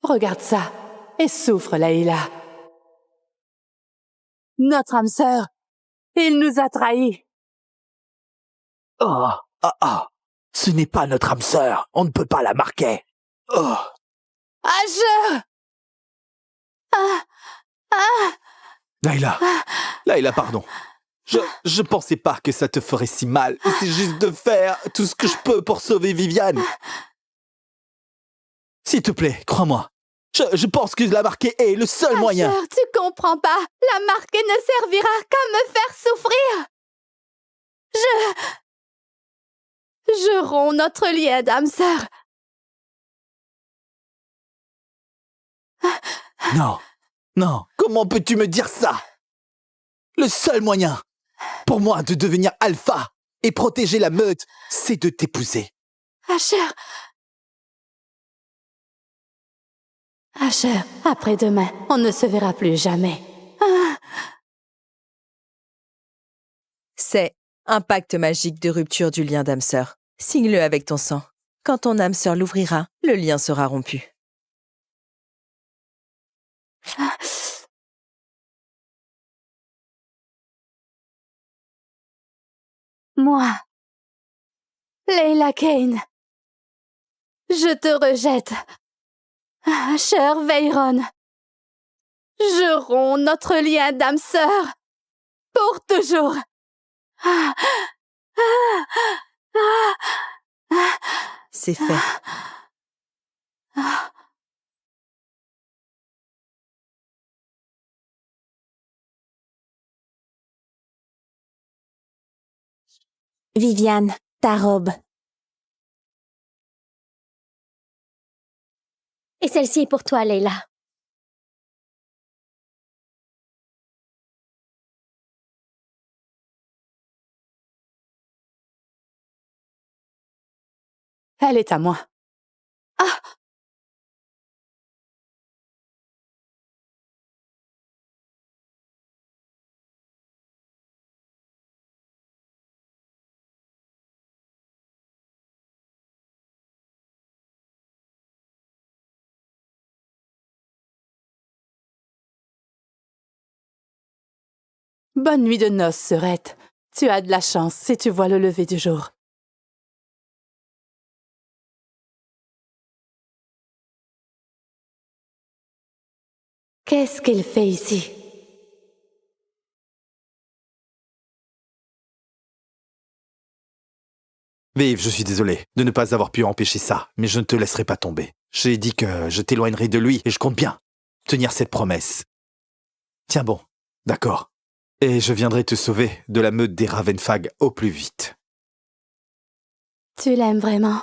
Regarde ça. et souffre, Leïla. Notre âme sœur, il nous a trahis. Oh, ce n'est pas notre âme sœur. On ne peut pas la marquer. Oh. Asher! Laïla, pardon. Je pensais pas que ça te ferait si mal. C'est juste de faire tout ce que je peux pour sauver Viviane. S'il te plaît, crois-moi. Je pense que la marquer est le seul moyen. Asher, tu comprends pas. La marquée ne servira qu'à me faire souffrir. Je romps notre lien d'âme sœur. Non, comment peux-tu me dire ça? Le seul moyen pour moi de devenir alpha et protéger la meute, c'est de t'épouser. Asher, après-demain, on ne se verra plus jamais. C'est un pacte magique de rupture du lien d'âme sœur. Signe-le avec ton sang. Quand ton âme sœur l'ouvrira, le lien sera rompu. Moi, Leila Kane, je te rejette. Cher Veyron, je romps notre lien d'âme sœur pour toujours. C'est fait. Viviane, ta robe. Et celle-ci est pour toi, Leila. Elle est à moi. Bonne nuit de noces, sœurette. Tu as de la chance si tu vois le lever du jour. Qu'est-ce qu'il fait ici? Vive, je suis désolé de ne pas avoir pu empêcher ça, mais je ne te laisserai pas tomber. J'ai dit que je t'éloignerai de lui et je compte bien tenir cette promesse. Tiens bon, d'accord. Et je viendrai te sauver de la meute des Ravenfag au plus vite. Tu l'aimes vraiment?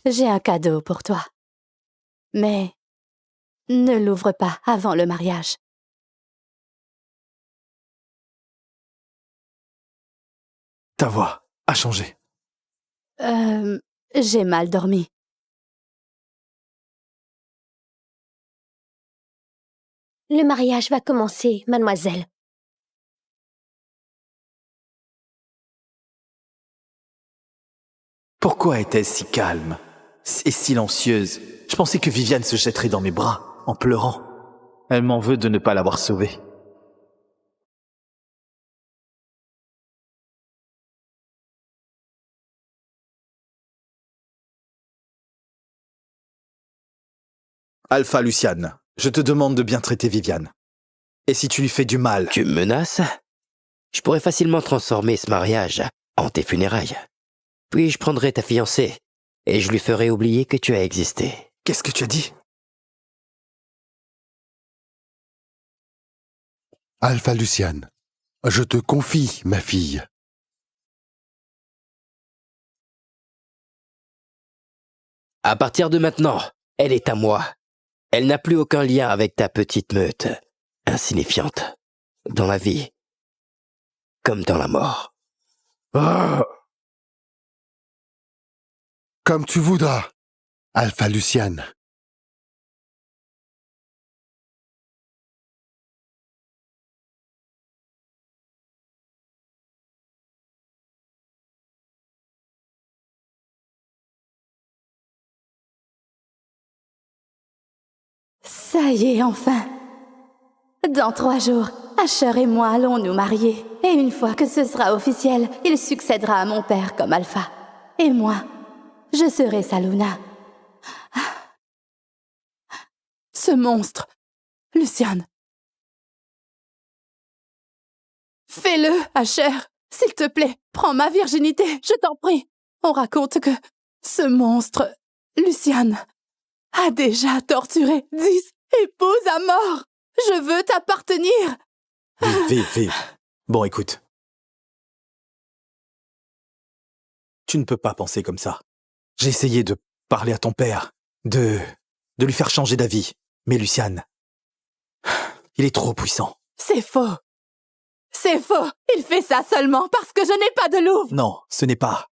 J'ai un cadeau pour toi. Mais ne l'ouvre pas avant le mariage. Ta voix a changé. J'ai mal dormi. Le mariage va commencer, mademoiselle. Pourquoi est-elle si calme et silencieuse? Je pensais que Viviane se jetterait dans mes bras, en pleurant. Elle m'en veut de ne pas l'avoir sauvée. Alpha Luciane, je te demande de bien traiter Viviane. Et si tu lui fais du mal... Tu me menaces? Je pourrais facilement transformer ce mariage en tes funérailles. Puis je prendrai ta fiancée et je lui ferai oublier que tu as existé. Qu'est-ce que tu as dit? Alpha Luciane, je te confie, ma fille. À partir de maintenant, elle est à moi. Elle n'a plus aucun lien avec ta petite meute, insignifiante, dans la vie, comme dans la mort. Ah! Comme tu voudras, Alpha Luciane. Ça y est, enfin. Dans 3 jours, Asher et moi allons nous marier. Et une fois que ce sera officiel, il succédera à mon père comme alpha. Et moi, je serai sa Luna. Ce monstre, Luciane. Fais-le, Asher. S'il te plaît, prends ma virginité, je t'en prie. On raconte que ce monstre, Luciane, a déjà torturé 10 épouses à mort. Je veux t'appartenir. Vive. Bon, écoute. Tu ne peux pas penser comme ça. J'ai essayé de parler à ton père, de lui faire changer d'avis. Mais Luciane, il est trop puissant. C'est faux. C'est faux. Il fait ça seulement parce que je n'ai pas de louve. Non, ce n'est pas.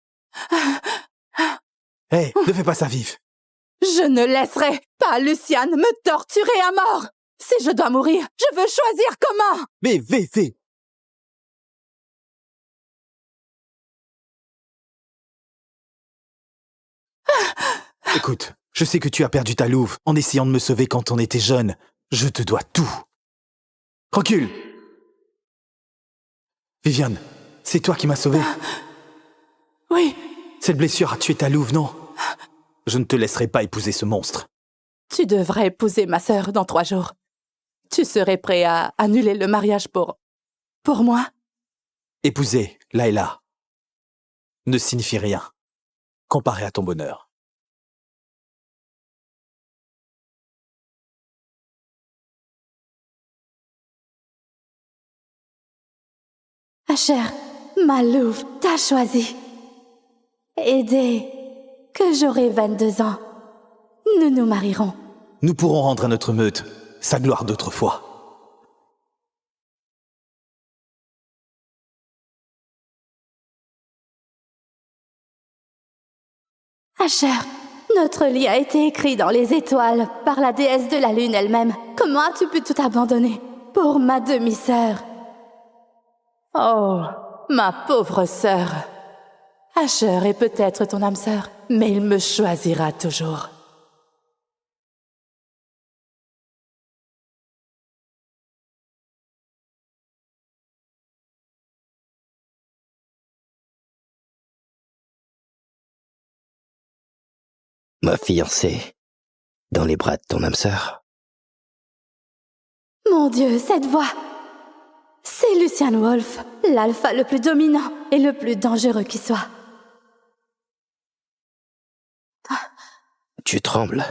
Hé, ne fais pas ça, Vive. Je ne laisserai pas Luciane me torturer à mort. Si je dois mourir, je veux choisir comment. Mais Vive. Écoute, je sais que tu as perdu ta louve en essayant de me sauver quand on était jeune. Je te dois tout. Recule. Viviane, c'est toi qui m'as sauvé. Oui. Cette blessure a tué ta louve, non? Je ne te laisserai pas épouser ce monstre. Tu devrais épouser ma sœur dans 3 jours. Tu serais prêt à annuler le mariage pour moi? Épouser Layla ne signifie rien comparé à ton bonheur. Asher, ma louve t'a choisi. Et dès que j'aurai 22 ans, nous nous marierons. Nous pourrons rendre à notre meute sa gloire d'autrefois. Asher, notre lien a été écrit dans les étoiles par la déesse de la lune elle-même. Comment as-tu pu tout abandonner pour ma demi-sœur? Oh, ma pauvre sœur. Asher est peut-être ton âme sœur, mais il me choisira toujours. Ma fiancée, dans les bras de ton âme sœur. Mon Dieu, cette voix! C'est Lucian Wolf, l'alpha le plus dominant et le plus dangereux qui soit. Tu trembles.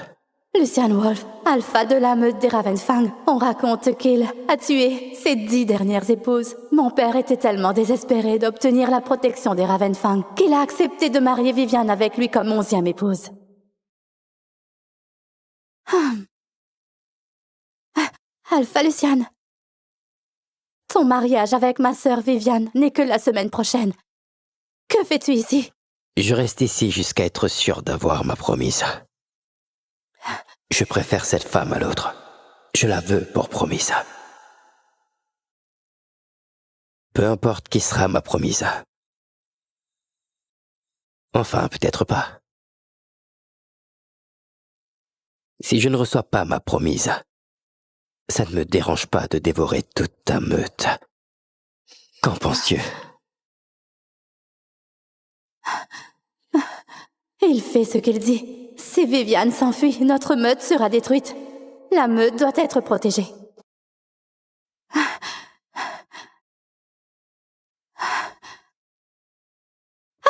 Lucian Wolf, alpha de la meute des Ravenfang. On raconte qu'il a tué ses 10 dernières épouses. Mon père était tellement désespéré d'obtenir la protection des Ravenfang qu'il a accepté de marier Viviane avec lui comme 11e épouse. Alpha Lucian, ton mariage avec ma sœur Viviane n'est que la semaine prochaine. Que fais-tu ici? Je reste ici jusqu'à être sûr d'avoir ma promise. Je préfère cette femme à l'autre. Je la veux pour promise. Peu importe qui sera ma promise. Enfin, peut-être pas. Si je ne reçois pas ma promise, ça ne me dérange pas de dévorer toute ta meute. Qu'en penses-tu? Il fait ce qu'il dit. Si Viviane s'enfuit, notre meute sera détruite. La meute doit être protégée.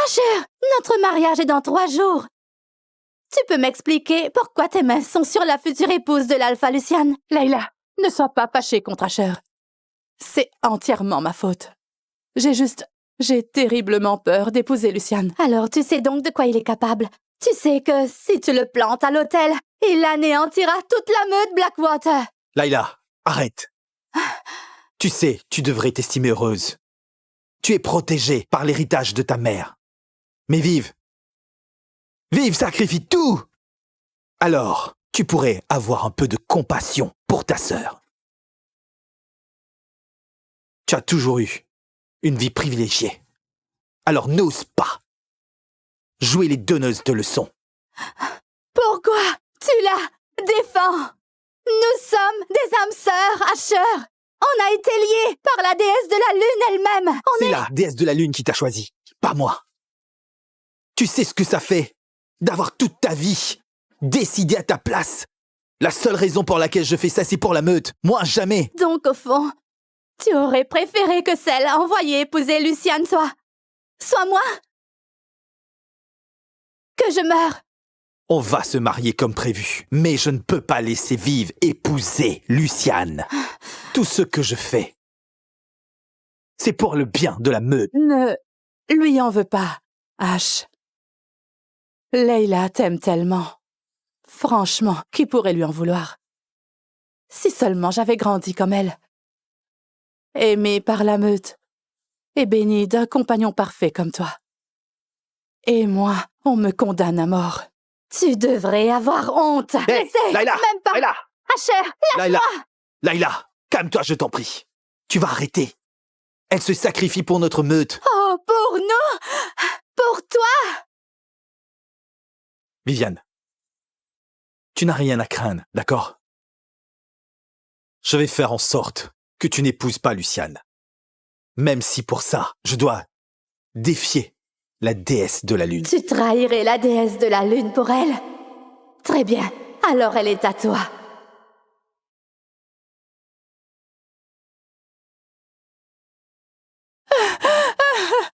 Asher, notre mariage est dans 3 jours. Tu peux m'expliquer pourquoi tes mains sont sur la future épouse de l'alpha Luciane? Layla, ne sois pas fâchée contre Asher. C'est entièrement ma faute. J'ai terriblement peur d'épouser Luciane. Alors tu sais donc de quoi il est capable. Tu sais que si tu le plantes à l'hôtel, il anéantira toute la meute Blackwater. Layla, arrête. Tu sais, tu devrais t'estimer heureuse. Tu es protégée par l'héritage de ta mère. Mais Vive sacrifie tout. Alors, tu pourrais avoir un peu de compassion pour ta sœur. Tu as toujours eu une vie privilégiée. Alors n'ose pas jouer les donneuses de leçons. Pourquoi tu la défends? Nous sommes des âmes sœurs, Asher. On a été liés par la déesse de la lune elle-même. C'est la déesse de la lune qui t'a choisi, pas moi. Tu sais ce que ça fait d'avoir toute ta vie décidée à ta place. La seule raison pour laquelle je fais ça, c'est pour la meute. Moi, jamais. Donc, au fond, tu aurais préféré que celle envoyée épouser Luciane soit moi? Que je meure? On va se marier comme prévu, mais je ne peux pas laisser Viv épouser Luciane. Tout ce que je fais, c'est pour le bien de la meute. Ne lui en veux pas, Ash. Layla t'aime tellement. Franchement, qui pourrait lui en vouloir? Si seulement j'avais grandi comme elle. Aimée par la meute et bénie d'un compagnon parfait comme toi. Et moi, on me condamne à mort. Tu devrais avoir honte. Hey, Laissez, Layla, même pas. Layla, Asher, Layla, Layla, calme-toi, je t'en prie. Tu vas arrêter. Elle se sacrifie pour notre meute. oh, pour nous, pour toi. Viviane, tu n'as rien à craindre, d'accord? Je vais faire en sorte que tu n'épouses pas Luciane. Même si pour ça, je dois défier la déesse de la lune. Tu trahirais la déesse de la lune pour elle? Très bien, alors elle est à toi.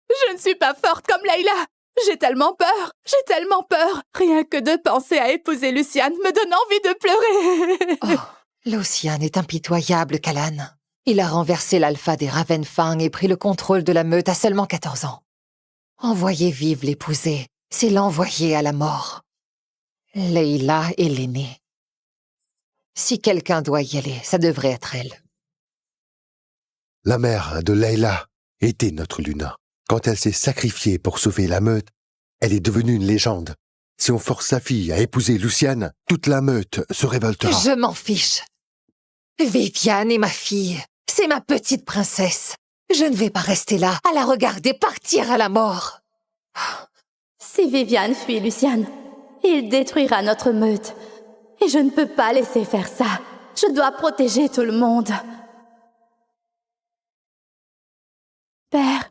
Je ne suis pas forte comme Layla. J'ai tellement peur. Rien que de penser à épouser Luciane me donne envie de pleurer. Oh, Lucian est impitoyable, Kalan. Il a renversé l'alpha des Ravenfang et pris le contrôle de la meute à seulement 14 ans. Envoyer Viv l'épouser, c'est l'envoyer à la mort. Layla est l'aînée. Si quelqu'un doit y aller, ça devrait être elle. La mère de Layla était notre Luna. Quand elle s'est sacrifiée pour sauver la meute, elle est devenue une légende. Si on force sa fille à épouser Luciane, toute la meute se révoltera. Je m'en fiche. Viviane est ma fille. C'est ma petite princesse. Je ne vais pas rester là à la regarder partir à la mort. Si Viviane fuit Luciane, il détruira notre meute. Et je ne peux pas laisser faire ça. Je dois protéger tout le monde. Père,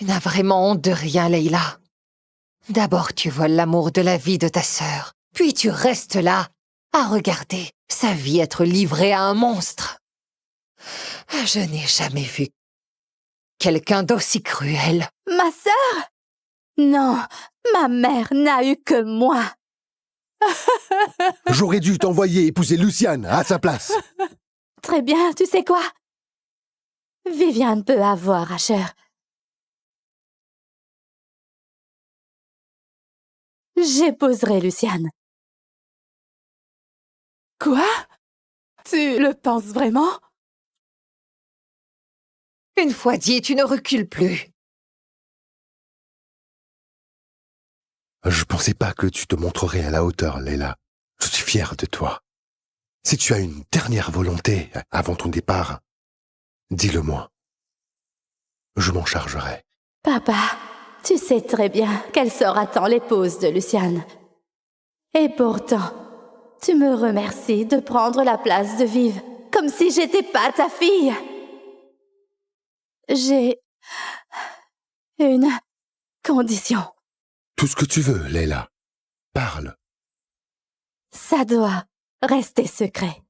Tu n'as vraiment honte de rien, Layla. D'abord, tu voles l'amour de la vie de ta sœur. Puis tu restes là, à regarder sa vie être livrée à un monstre. Je n'ai jamais vu quelqu'un d'aussi cruel. ma sœur? Non, ma mère n'a eu que moi. J'aurais dû t'envoyer épouser Luciane à sa place. Très bien, tu sais quoi? Viviane peut avoir Asher. J'épouserai Luciane. Quoi? Tu le penses vraiment? Une fois dit, tu ne recules plus. Je pensais pas que tu te montrerais à la hauteur, Layla. Je suis fier de toi. Si tu as une dernière volonté avant ton départ, dis-le-moi. Je m'en chargerai. Papa, tu sais très bien qu'elle sera tant l'épouse de Luciane. Et pourtant, tu me remercies de prendre la place de Viv, comme si j'étais pas ta fille. J'ai une condition. Tout ce que tu veux, Layla. Parle. Ça doit rester secret.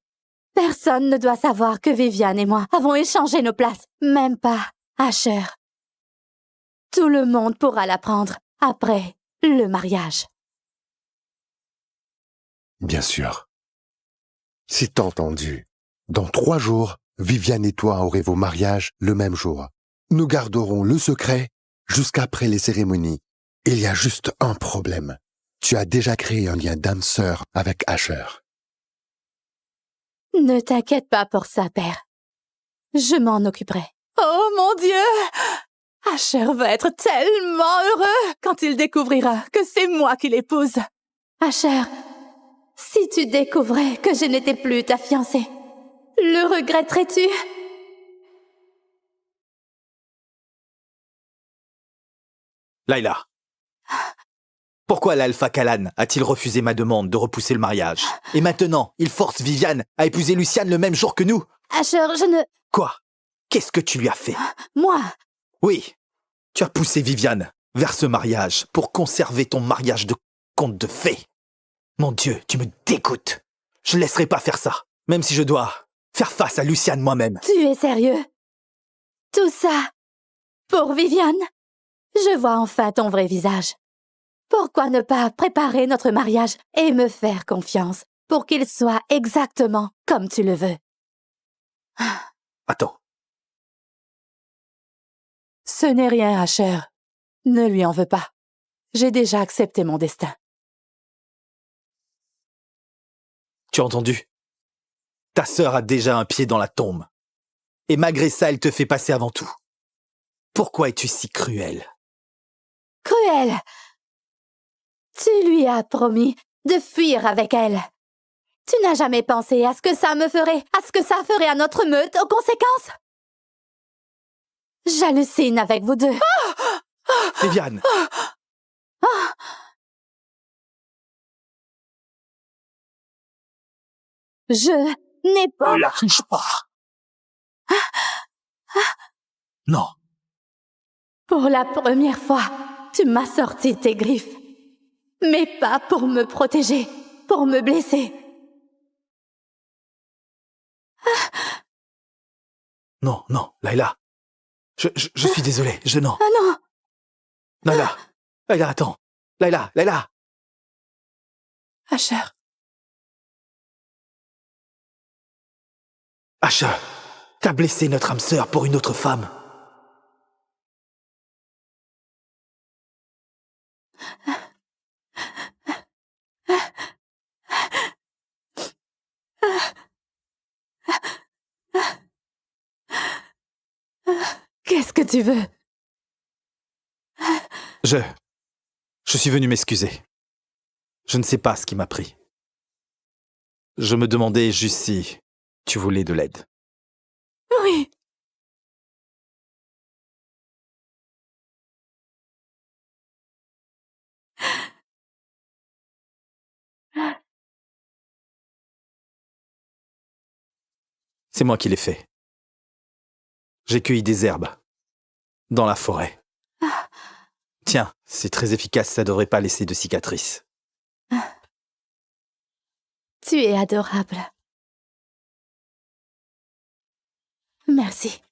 Personne ne doit savoir que Viviane et moi avons échangé nos places, même pas Asher. Tout le monde pourra l'apprendre après le mariage. Bien sûr. C'est entendu. Dans 3 jours, Viviane et toi aurez vos mariages le même jour. Nous garderons le secret jusqu'après les cérémonies. Il y a juste un problème. Tu as déjà créé un lien d'âme sœur avec Asher. Ne t'inquiète pas pour ça, père. Je m'en occuperai. Oh mon Dieu! Asher va être tellement heureux quand il découvrira que c'est moi qui l'épouse. Asher, si tu découvrais que je n'étais plus ta fiancée, le regretterais-tu? Layla, Pourquoi l'Alpha Kalan a-t-il refusé ma demande de repousser le mariage? Et maintenant, il force Viviane à épouser Luciane le même jour que nous? Asher, je ne... Quoi? Qu'est-ce que tu lui as fait? Moi, Oui, tu as poussé Viviane vers ce mariage pour conserver ton mariage de conte de fées. Mon Dieu, tu me dégoûtes. Je ne laisserai pas faire ça, même si je dois faire face à Luciane moi-même. tu es sérieux? Tout ça pour Viviane? Je vois enfin ton vrai visage. Pourquoi ne pas préparer notre mariage et me faire confiance pour qu'il soit exactement comme tu le veux? Attends, Ce n'est rien, Asher. Ne lui en veux pas. J'ai déjà accepté mon destin. tu as entendu? Ta sœur a déjà un pied dans la tombe. Et malgré ça, elle te fait passer avant tout. Pourquoi es-tu si cruel? Cruel! Tu lui as promis de fuir avec elle. Tu n'as jamais pensé à ce que ça me ferait, à ce que ça ferait à notre meute aux conséquences? J'hallucine avec vous deux. Viviane, Je n'ai pas... ne la touche pas. Non, Pour la première fois, tu m'as sorti tes griffes. Mais pas pour me protéger, pour me blesser. non, non, Layla. Je suis désolé, non. Ah non! Layla, attends. Layla. Asher, Asher, t'as blessé notre âme sœur pour une autre femme. Qu'est-ce que tu veux? Je suis venu m'excuser. Je ne sais pas ce qui m'a pris. Je me demandais juste si tu voulais de l'aide. Oui. C'est moi qui l'ai fait. J'ai cueilli des herbes. Dans la forêt. Tiens, c'est très efficace, ça devrait pas laisser de cicatrices. Tu es adorable. Merci.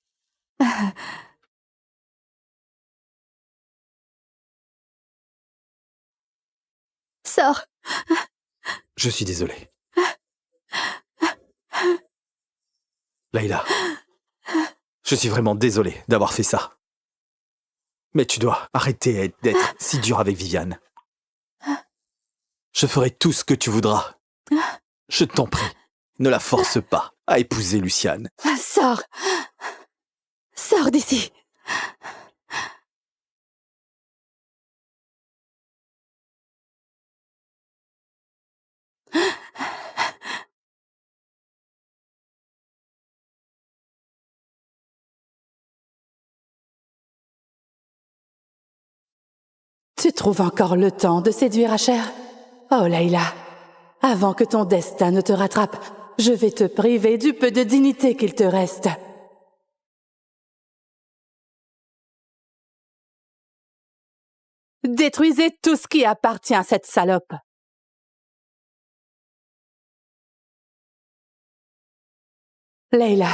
Sors. Je suis désolé. Layla, je suis vraiment désolé d'avoir fait ça. Mais tu dois arrêter d'être si dur avec Viviane. Je ferai tout ce que tu voudras. Je t'en prie, ne la force pas à épouser Luciane. Sors. Sors d'ici. tu trouves encore le temps de séduire Asher? Oh, Layla, avant que ton destin ne te rattrape, je vais te priver du peu de dignité qu'il te reste. Détruisez tout ce qui appartient à cette salope. Layla,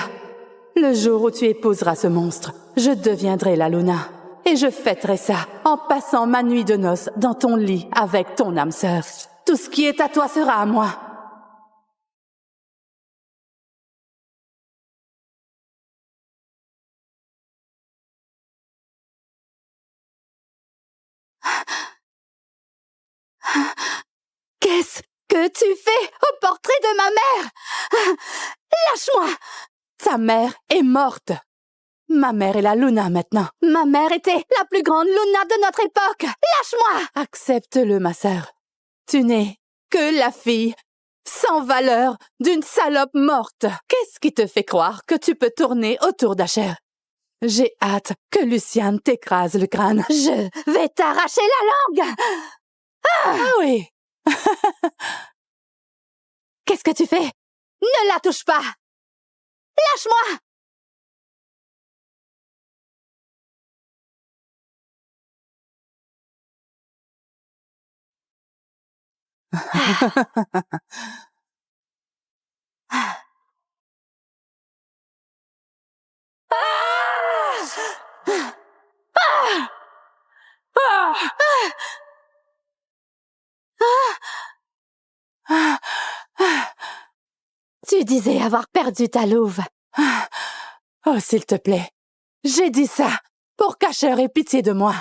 le jour où tu épouseras ce monstre, je deviendrai la Luna. Et je fêterai ça en passant ma nuit de noces dans ton lit avec ton âme sœur. Tout ce qui est à toi sera à moi. Qu'est-ce que tu fais au portrait de ma mère? Lâche-moi! Ta mère est morte. Ma mère est la Luna maintenant. Ma mère était la plus grande Luna de notre époque. Lâche-moi! Accepte-le, ma sœur. Tu n'es que la fille sans valeur d'une salope morte. Qu'est-ce qui te fait croire que tu peux tourner autour d'Asher? J'ai hâte que Luciane t'écrase le crâne. Je vais t'arracher la langue! Ah oui. Qu'est-ce que tu fais? Ne la touche pas! Lâche-moi! Tu disais avoir perdu ta louve. Oh, s'il te plaît. J'ai dit ça pour qu'Asher ait pitié de moi.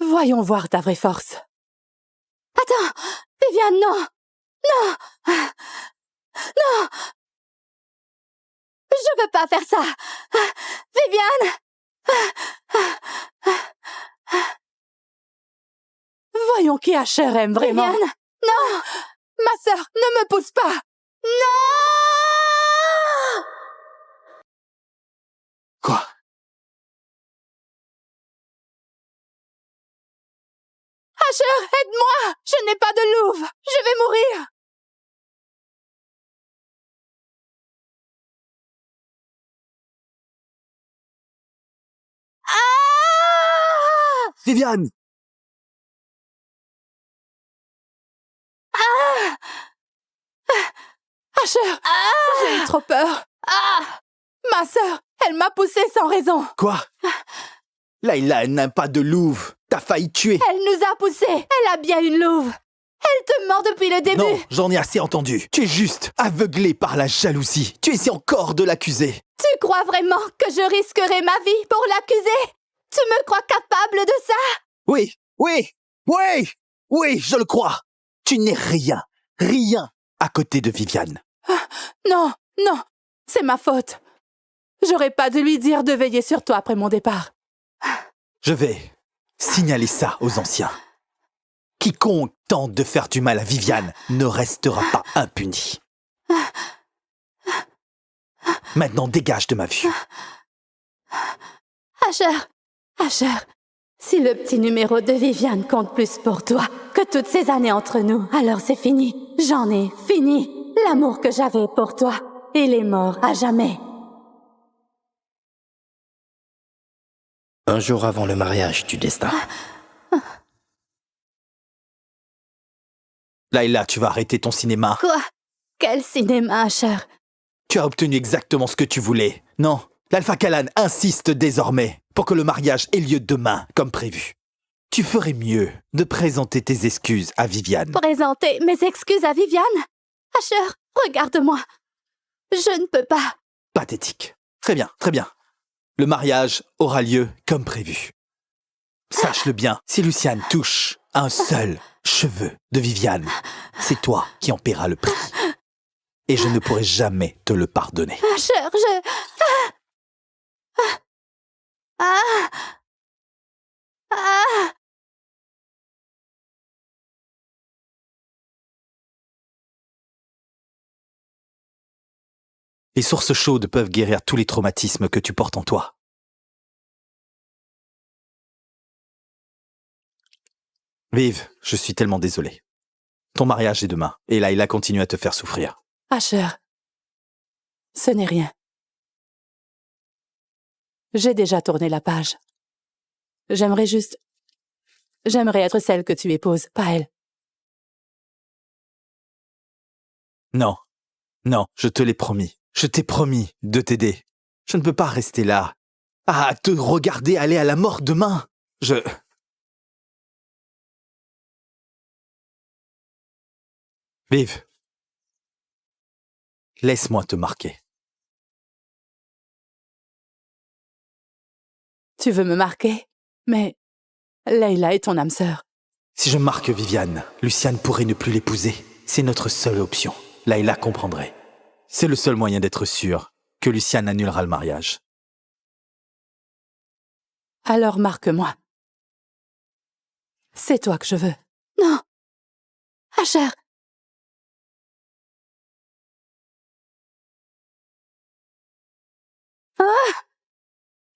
Voyons voir ta vraie force. Attends! Viviane, non! Non! Non! Je veux pas faire ça! Viviane! Voyons qui Asher aime vraiment. Viviane! Non! Ma sœur, ne me pousse pas! Non! Quoi? Asher, aide-moi! Je n'ai pas de louve! Je vais mourir! Ah! Viviane! Asher! J'ai eu trop peur! Ma sœur, elle m'a poussée sans raison! Quoi? Layla, elle n'a pas de louve. T'as failli tuer. Elle nous a poussés! Elle a bien une louve! Elle te ment depuis le début! Non, j'en ai assez entendu. Tu es juste aveuglé par la jalousie. Tu essaies encore de l'accuser. Tu crois vraiment que je risquerai ma vie pour l'accuser? Tu me crois capable de ça? Oui, oui, oui, oui, je le crois. Tu n'es rien, rien à côté de Viviane. Non, non, c'est ma faute. J'aurais pas dû lui dire de veiller sur toi après mon départ. Je vais signaler ça aux anciens. Quiconque tente de faire du mal à Viviane ne restera pas impuni. Maintenant, dégage de ma vue. Asher, si le petit numéro de Viviane compte plus pour toi que toutes ces années entre nous, alors c'est fini. J'en ai fini. L'amour que j'avais pour toi, il est mort à jamais. Un jour avant le mariage du destin. Layla, tu vas arrêter ton cinéma. Quoi? Quel cinéma, Asher? Tu as obtenu exactement ce que tu voulais. Non, l'Alpha Kalan insiste désormais pour que le mariage ait lieu demain, comme prévu. Tu ferais mieux de présenter tes excuses à Viviane. Présenter mes excuses à Viviane? Asher, regarde-moi. Je ne peux pas. Pathétique. Très bien, très bien. Le mariage aura lieu comme prévu. Sache-le bien, si Luciane touche un seul cheveu de Viviane, c'est toi qui en paieras le prix. Et je ne pourrai jamais te le pardonner. Asher, je... Les sources chaudes peuvent guérir tous les traumatismes que tu portes en toi. Vive, je suis tellement désolé. Ton mariage est demain, et Layla continue à te faire souffrir. Asher, ce n'est rien. J'ai déjà tourné la page. J'aimerais être celle que tu épouses, pas elle. Non, non, je te l'ai promis. Je t'ai promis de t'aider. Je ne peux pas rester là, à te regarder aller à la mort demain. Vive, laisse-moi te marquer. Tu veux me marquer? Mais Layla est ton âme sœur. Si je marque Viviane, Luciane pourrait ne plus l'épouser. C'est notre seule option. Layla comprendrait. C'est le seul moyen d'être sûr que Luciane annulera le mariage. Alors marque-moi. C'est toi que je veux. Non. Asher.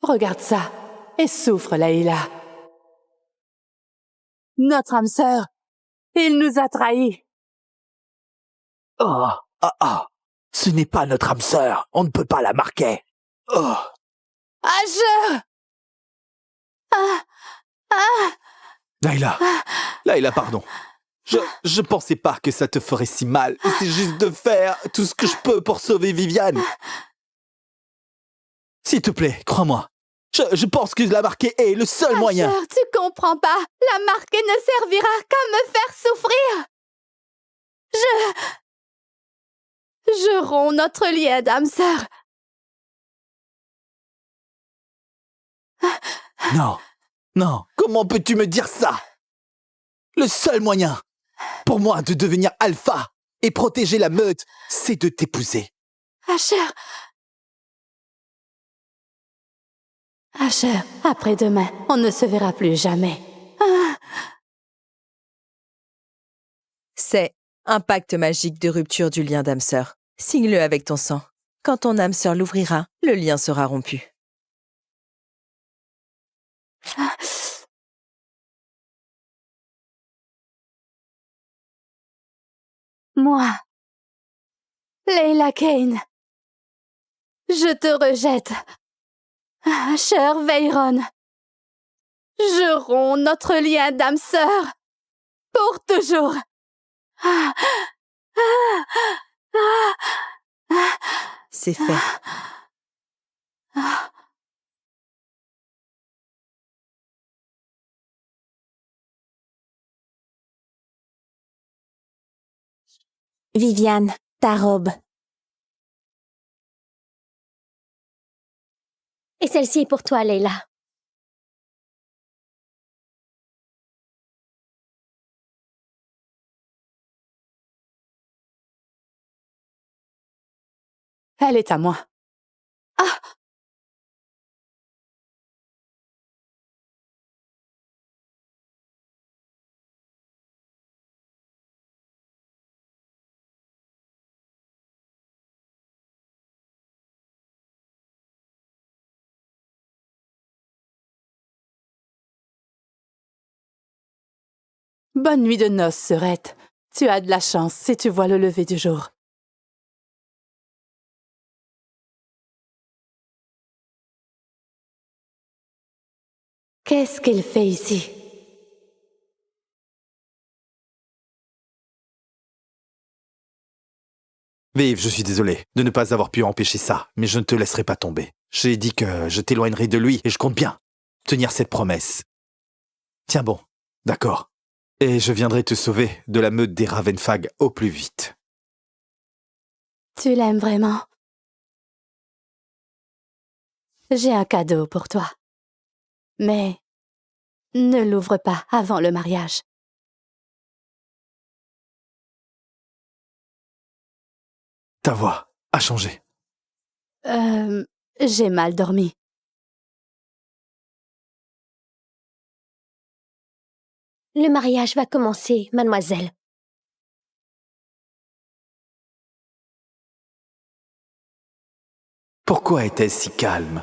Regarde ça. et souffre, Layla. Notre âme sœur, il nous a trahis. Oh, ah, ah. Ce n'est pas notre âme sœur. On ne peut pas la marquer. Oh. Asher! Ah! Ah! Layla, pardon. Je pensais pas que ça te ferait si mal. C'est juste de faire tout ce que je peux pour sauver Viviane. S'il te plaît, crois-moi. Je pense que la marquer est le seul moyen. Asher, tu comprends pas. La marquée ne servira qu'à me faire souffrir. Je romps notre lien d'âme sœur. Non, comment peux-tu me dire ça? Le seul moyen pour moi de devenir alpha et protéger la meute, c'est de t'épouser. Asher, après-demain, on ne se verra plus jamais. C'est un pacte magique de rupture du lien d'âme sœur. Signe-le avec ton sang. Quand ton âme sœur l'ouvrira, le lien sera rompu. Moi, Layla Kane, je te rejette. Asher Veyron, je romps notre lien d'âme sœur pour toujours. C'est fait. Viviane, ta robe. Et celle-ci est pour toi, Layla. Elle est à moi. Bonne nuit de noces, sœurette. Tu as de la chance si tu vois le lever du jour. Qu'est-ce qu'il fait ici? Vive, je suis désolé de ne pas avoir pu empêcher ça, mais je ne te laisserai pas tomber. J'ai dit que je t'éloignerai de lui et je compte bien tenir cette promesse. Tiens bon, d'accord. Et je viendrai te sauver de la meute des Ravenfag au plus vite. Tu l'aimes vraiment? J'ai un cadeau pour toi. Mais ne l'ouvre pas avant le mariage. Ta voix a changé. J'ai mal dormi. Le mariage va commencer, mademoiselle. Pourquoi est-elle si calme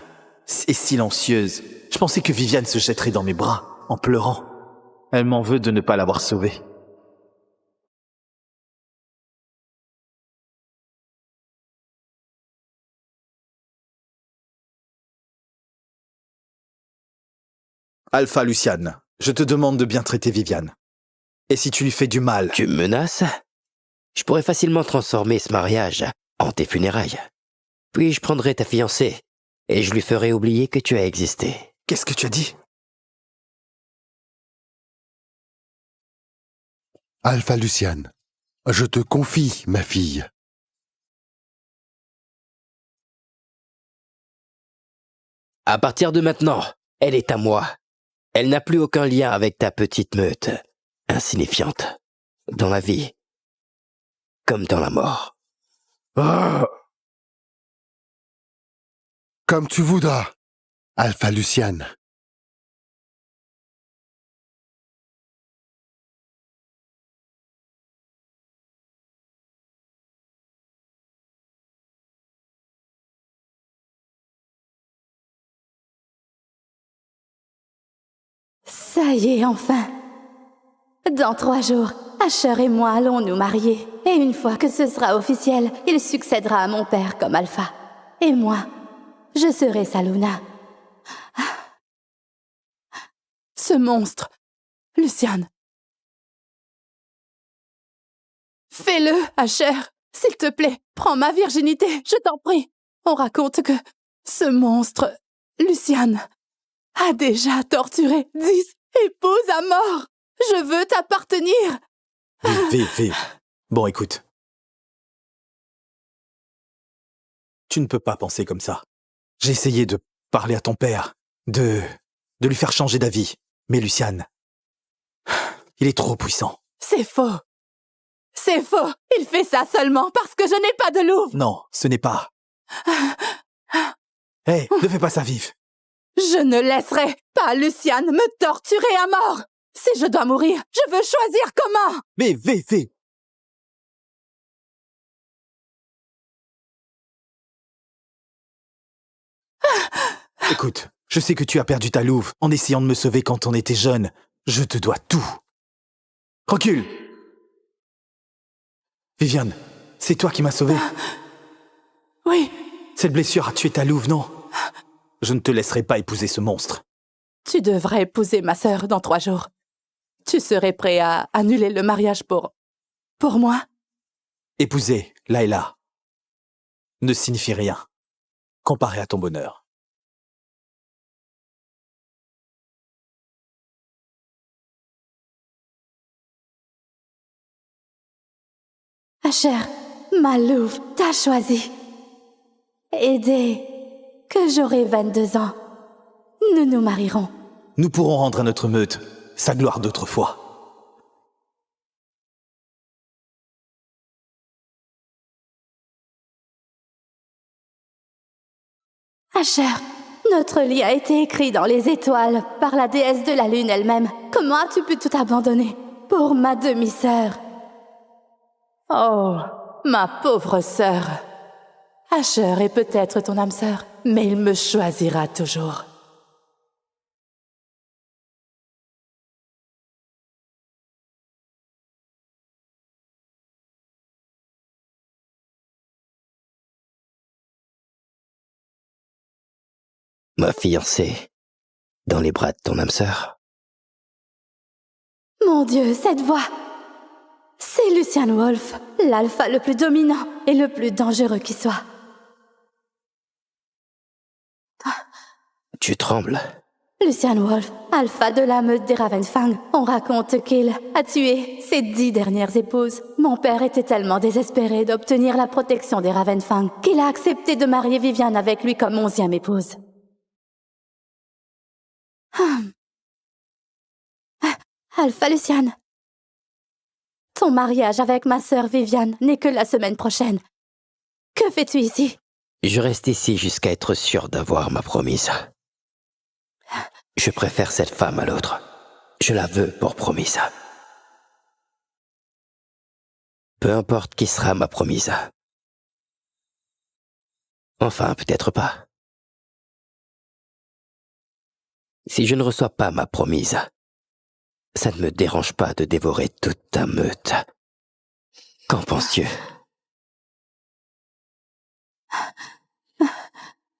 et silencieuse? Je pensais que Viviane se jetterait dans mes bras, en pleurant. Elle m'en veut de ne pas l'avoir sauvée. Alpha Luciane, je te demande de bien traiter Viviane. Et si tu lui fais du mal... Tu me menaces? Je pourrais facilement transformer ce mariage en tes funérailles. Puis je prendrai ta fiancée et je lui ferai oublier que tu as existé. Qu'est-ce que tu as dit? Alpha Luciane, je te confie, ma fille. À partir de maintenant, elle est à moi. Elle n'a plus aucun lien avec ta petite meute, insignifiante, dans la vie comme dans la mort. Ah! Comme tu voudras, Alpha Luciane. Ça y est, enfin. Dans 3 jours, Asher et moi allons nous marier. Et une fois que ce sera officiel, il succédera à mon père comme alpha. Et moi, je serai sa Luna. Ce monstre, Luciane. Fais-le, Asher. S'il te plaît, prends ma virginité, je t'en prie. On raconte que ce monstre, Luciane, a déjà torturé 10 épouses à mort. Je veux t'appartenir. Vive. Bon, écoute. Tu ne peux pas penser comme ça. J'ai essayé de parler à ton père, de lui faire changer d'avis. Mais Luciane, il est trop puissant. C'est faux. C'est faux. Il fait ça seulement parce que je n'ai pas de louve. Non, ce n'est pas. Hé, ne fais pas ça, Vive. Je ne laisserai pas Luciane me torturer à mort. Si je dois mourir, je veux choisir comment. Mais Vive. Écoute, je sais que tu as perdu ta louve en essayant de me sauver quand on était jeune. Je te dois tout. Recule. Viviane, c'est toi qui m'as sauvé. Oui, Cette blessure a tué ta louve, non? Je ne te laisserai pas épouser ce monstre. tu devrais épouser ma sœur dans 3 jours. Tu serais prêt à annuler le mariage pour moi? Épouser Layla ne signifie rien comparé à ton bonheur. Asher, ma louve t'a choisi. Et dès que j'aurai 22 ans, nous nous marierons. Nous pourrons rendre à notre meute sa gloire d'autrefois. Asher, notre lien a été écrit dans les étoiles par la déesse de la lune elle-même. Comment as-tu pu tout abandonner pour ma demi-sœur? Oh, ma pauvre sœur. Asher est peut-être ton âme sœur, mais il me choisira toujours. Ma fiancée, dans les bras de ton âme sœur. Mon Dieu, cette voix! C'est Lucian Wolf, l'alpha le plus dominant et le plus dangereux qui soit. Tu trembles. Lucian Wolf, alpha de la meute des Ravenfang. On raconte qu'il a tué ses 10 dernières épouses. Mon père était tellement désespéré d'obtenir la protection des Ravenfang qu'il a accepté de marier Viviane avec lui comme 11e épouse. Alpha Lucian, ton mariage avec ma sœur Viviane n'est que la semaine prochaine. Que fais-tu ici? Je reste ici jusqu'à être sûr d'avoir ma promise. Je préfère cette femme à l'autre. Je la veux pour promise. Peu importe qui sera ma promise. Enfin, peut-être pas. Si je ne reçois pas ma promise, ça ne me dérange pas de dévorer toute ta meute. Qu'en penses-tu?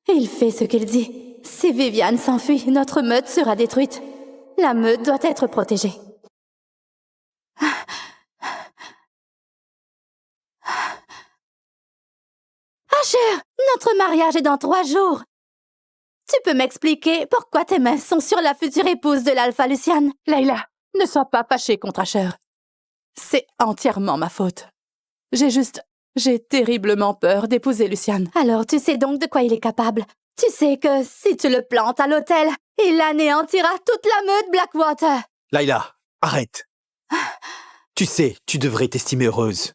Il fait ce qu'il dit. Si Viviane s'enfuit, notre meute sera détruite. La meute doit être protégée. Asher, notre mariage est dans 3 jours. Tu peux m'expliquer pourquoi tes mains sont sur la future épouse de l'Alpha Lucian? Layla, ne sois pas fâchée contre Asher. C'est entièrement ma faute. J'ai terriblement peur d'épouser Luciane. Alors tu sais donc de quoi il est capable. Tu sais que si tu le plantes à l'hôtel, il anéantira toute la meute Blackwater. Layla, arrête. Tu sais, tu devrais t'estimer heureuse.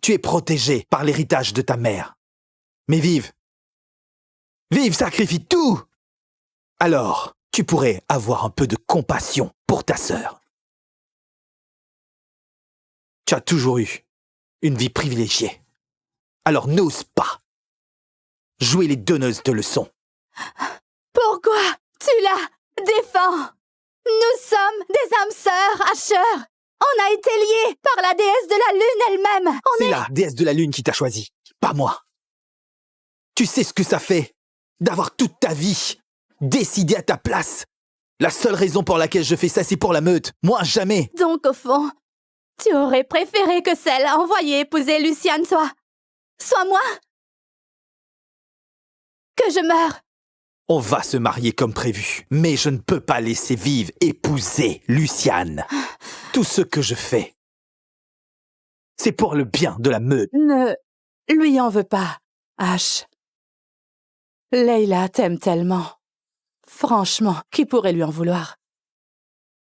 Tu es protégée par l'héritage de ta mère. Mais Vive sacrifie tout. Alors, tu pourrais avoir un peu de compassion pour ta sœur. Tu as toujours eu une vie privilégiée. Alors n'ose pas jouer les donneuses de leçons. Pourquoi tu la défends? Nous sommes des âmes sœurs, Asher. On a été liés par la déesse de la lune elle-même. C'est la déesse de la lune qui t'a choisi, pas moi. Tu sais ce que ça fait d'avoir toute ta vie décidée à ta place. La seule raison pour laquelle je fais ça, c'est pour la meute. Moi, jamais. Donc, au fond, tu aurais préféré que celle envoyée épouser Luciane soit moi? Que je meure? On va se marier comme prévu, mais je ne peux pas laisser vivre épouser Luciane. Tout ce que je fais, c'est pour le bien de la meute. Ne lui en veux pas, Ash. Leila t'aime tellement. Franchement, qui pourrait lui en vouloir?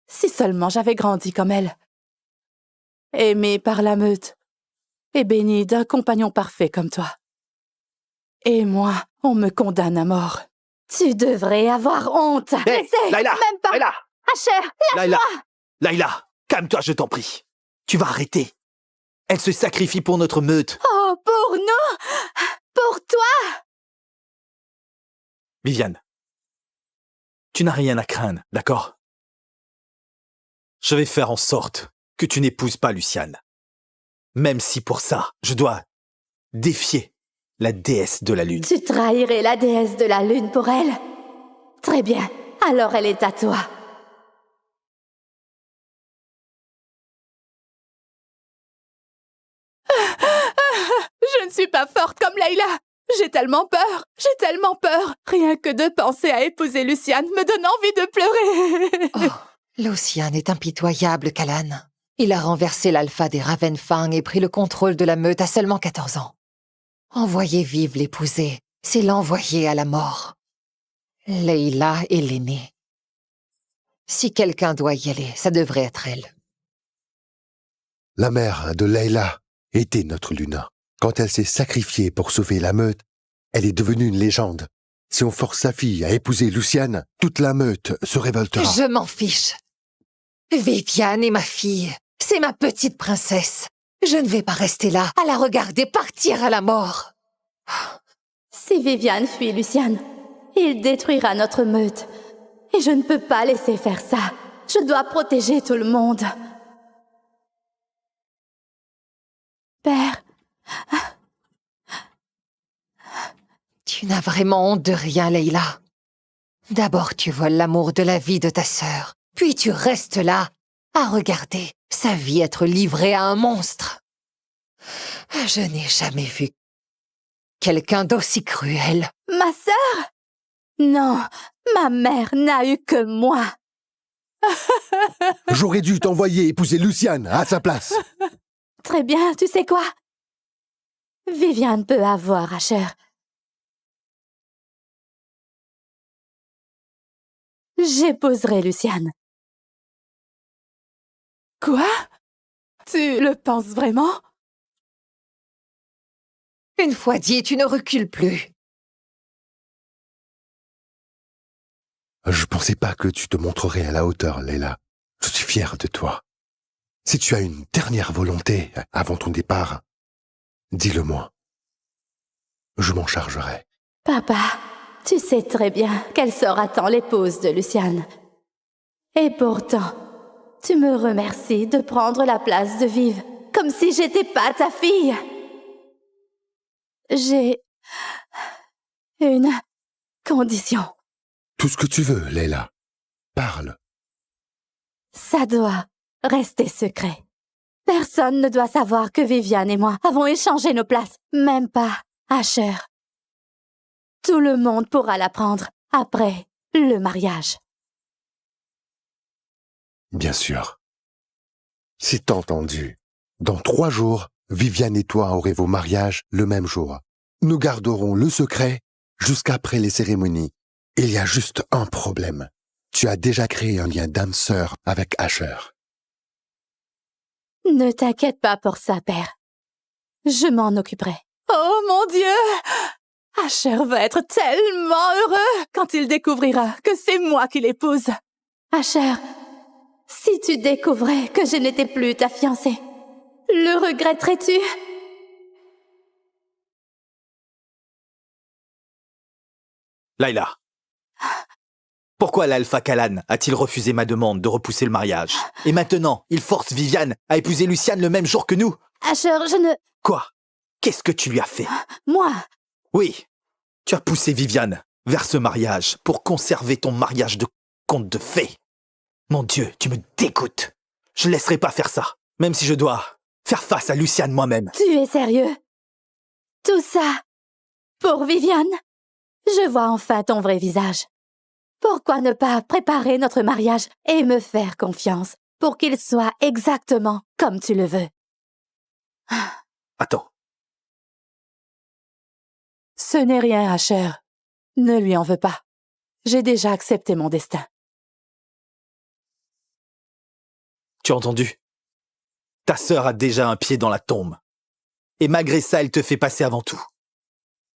Si seulement j'avais grandi comme elle. Aimée par la meute et bénie d'un compagnon parfait comme toi. Et moi, on me condamne à mort. Tu devrais avoir honte. Hé, Laissez, Laila, même pas. Laila, Asher, Laila, Laila, calme-toi, je t'en prie. Tu vas arrêter. Elle se sacrifie pour notre meute. oh, pour nous, pour toi. Viviane, tu n'as rien à craindre, d'accord? Je vais faire en sorte que tu n'épouses pas Luciane. Même si pour ça, je dois défier la déesse de la lune. Tu trahirais la déesse de la lune pour elle? Très bien, alors elle est à toi. Je ne suis pas forte comme Leila. J'ai tellement peur. Rien que de penser à épouser Luciane me donne envie de pleurer. Oh, Lucian est impitoyable, Kalan. Il a renversé l'alpha des Ravenfang et pris le contrôle de la meute à seulement 14 ans. Envoyer vivre l'épouser, c'est l'envoyer à la mort. Leila est l'aînée. Si quelqu'un doit y aller, ça devrait être elle. La mère de Leila était notre Luna. Quand elle s'est sacrifiée pour sauver la meute, elle est devenue une légende. Si on force sa fille à épouser Luciane, toute la meute se révoltera. Je m'en fiche. Viviane est ma fille. C'est ma petite princesse. Je ne vais pas rester là à la regarder partir à la mort. Si Viviane fuit Luciane, il détruira notre meute. Et je ne peux pas laisser faire ça. Je dois protéger tout le monde. Père, Tu n'as vraiment honte de rien, Leila. D'abord, tu voles l'amour de la vie de ta sœur. Puis tu restes là, à regarder sa vie être livrée à un monstre. Je n'ai jamais vu quelqu'un d'aussi cruel. ma sœur? Non, ma mère n'a eu que moi. J'aurais dû t'envoyer épouser Luciane à sa place. Très bien, tu sais quoi? Viviane peut avoir Asher. J'épouserai Luciane. Quoi? Tu le penses vraiment? Une fois dit, tu ne recules plus. Je pensais pas que tu te montrerais à la hauteur, Leila. Je suis fier de toi. Si tu as une dernière volonté avant ton départ, dis-le-moi. Je m'en chargerai. Papa, tu sais très bien qu'elle sera tant l'épouse de Luciane. Et pourtant, tu me remercies de prendre la place de Vive, comme si j'étais pas ta fille. J'ai une condition. Tout ce que tu veux, Leila. Parle. Ça doit rester secret. Personne ne doit savoir que Viviane et moi avons échangé nos places, même pas Asher. Tout le monde pourra l'apprendre après le mariage. Bien sûr. C'est entendu. Dans 3 jours, Viviane et toi aurez vos mariages le même jour. Nous garderons le secret jusqu'après les cérémonies. Il y a juste un problème. Tu as déjà créé un lien d'âme-sœur avec Asher. Ne t'inquiète pas pour ça, père. Je m'en occuperai. Oh mon Dieu! Asher va être tellement heureux quand il découvrira que c'est moi qui l'épouse. Asher, si tu découvrais que je n'étais plus ta fiancée, le regretterais-tu? Laila, Pourquoi l'Alpha Kalan a-t-il refusé ma demande de repousser le mariage? Et maintenant, il force Viviane à épouser Luciane le même jour que nous? Asher, je ne... Quoi? Qu'est-ce que tu lui as fait? Moi, Oui, tu as poussé Viviane vers ce mariage pour conserver ton mariage de conte de fées. Mon Dieu, tu me dégoûtes. Je laisserai pas faire ça, même si je dois faire face à Luciane moi-même. tu es sérieux? Tout ça pour Viviane? Je vois enfin ton vrai visage. Pourquoi ne pas préparer notre mariage et me faire confiance pour qu'il soit exactement comme tu le veux? Attends, Ce n'est rien, Asher. Ne lui en veux pas. J'ai déjà accepté mon destin. tu as entendu? Ta sœur a déjà un pied dans la tombe. Et malgré ça, elle te fait passer avant tout.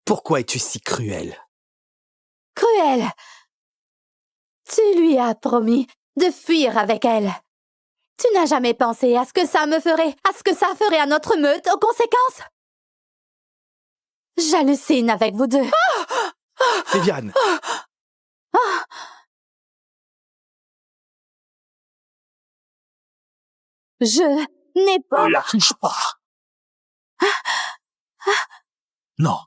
Pourquoi es-tu si cruel? Cruel! Tu lui as promis de fuir avec elle. Tu n'as jamais pensé à ce que ça me ferait, à ce que ça ferait à notre meute aux conséquences? J'hallucine avec vous deux. Viviane, Je n'ai pas... ne la touche pas. Non,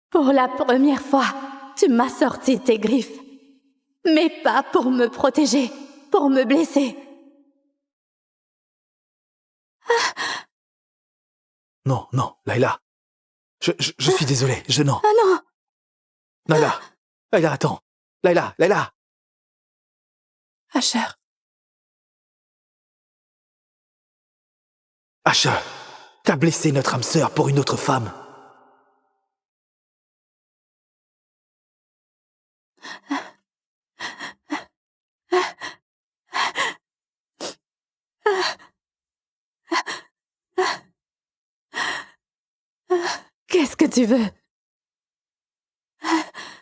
Pour la première fois, tu m'as sorti tes griffes. Mais pas pour me protéger, pour me blesser. non, non, Layla. Je suis désolé, non. Ah non! Layla, attends. Layla. Asher, Asher, t'as blessé notre âme sœur pour une autre femme. Qu'est-ce que tu veux?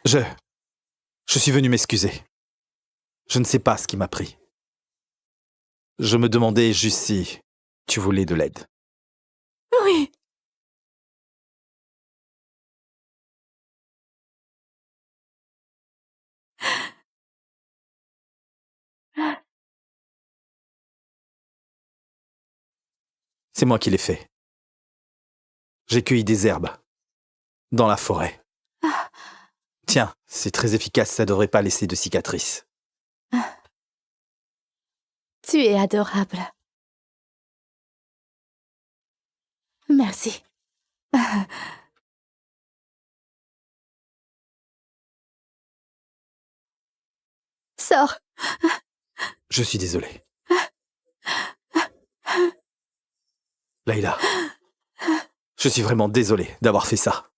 Je suis venu m'excuser. Je ne sais pas ce qui m'a pris. Je me demandais juste si tu voulais de l'aide. Oui. C'est moi qui l'ai fait. J'ai cueilli des herbes. Dans la forêt. Tiens, c'est très efficace, ça devrait pas laisser de cicatrices. Tu es adorable. Merci. Sors. Je suis désolé. Layla, je suis vraiment désolé d'avoir fait ça.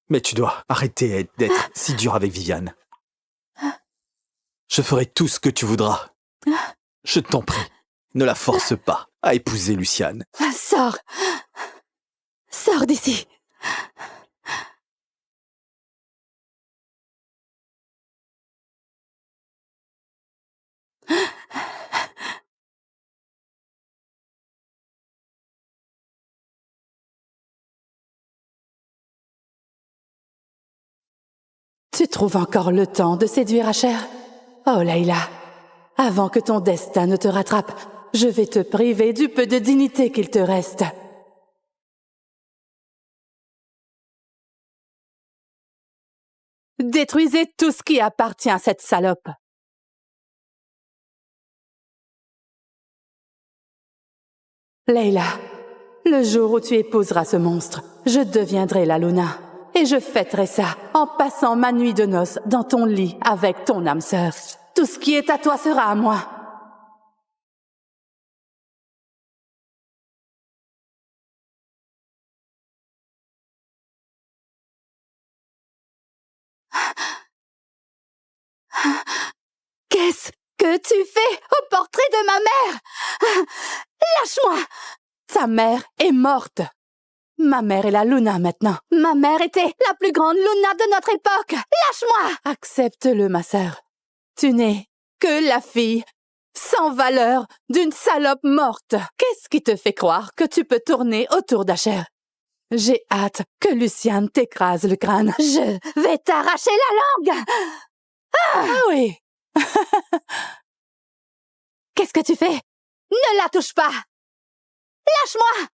Mais tu dois arrêter d'être si dur avec Viviane. Je ferai tout ce que tu voudras. Je t'en prie, ne la force pas à épouser Luciane. Sors. Sors d'ici. tu trouves encore le temps de séduire Asher? Oh Layla, avant que ton destin ne te rattrape, je vais te priver du peu de dignité qu'il te reste. Détruisez tout ce qui appartient à cette salope. Layla, le jour où tu épouseras ce monstre, je deviendrai la Luna. Et je fêterai ça en passant ma nuit de noces dans ton lit avec ton âme sœur. Tout ce qui est à toi sera à moi. Qu'est-ce que tu fais au portrait de ma mère? Lâche-moi! Ta mère est morte. Ma mère est la Luna maintenant. Ma mère était la plus grande Luna de notre époque. Lâche-moi! Accepte-le, ma sœur. Tu n'es que la fille sans valeur d'une salope morte. Qu'est-ce qui te fait croire que tu peux tourner autour d'Asher? J'ai hâte que Luciane t'écrase le crâne. Je vais t'arracher la langue! Ah oui. Qu'est-ce que tu fais? Ne la touche pas! Lâche-moi!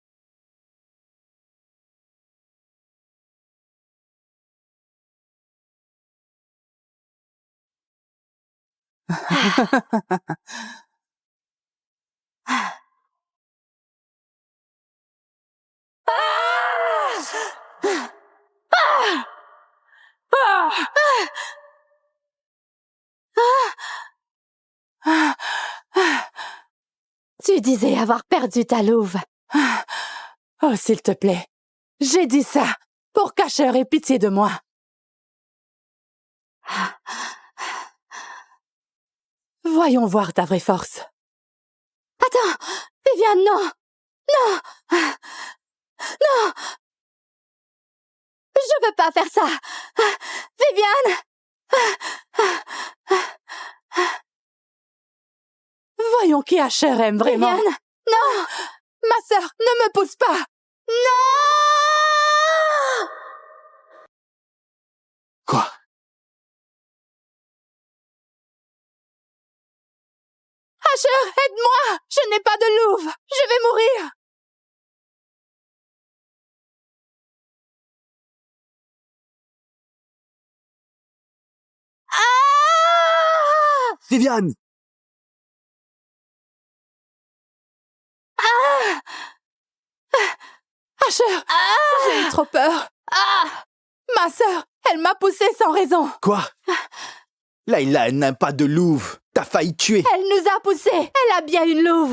Tu disais avoir perdu ta louve. Oh, s'il te plaît. J'ai dit ça pour qu'Asher ait pitié de moi. Voyons voir ta vraie force. Attends! Viviane, non! Non! Non! Je veux pas faire ça! Viviane! Voyons qui Asher aime vraiment. Viviane! Non! Ma sœur, ne me pousse pas! Non! Quoi? Asher, aide-moi! Je n'ai pas de louve! Je vais mourir! Ah! Viviane! Ah! Asher, j'ai eu trop peur. Ah! Ma sœur, elle m'a poussée sans raison. Quoi? Layla, elle n'a pas de louve. T'as failli tuer. Elle nous a poussés! Elle a bien une louve!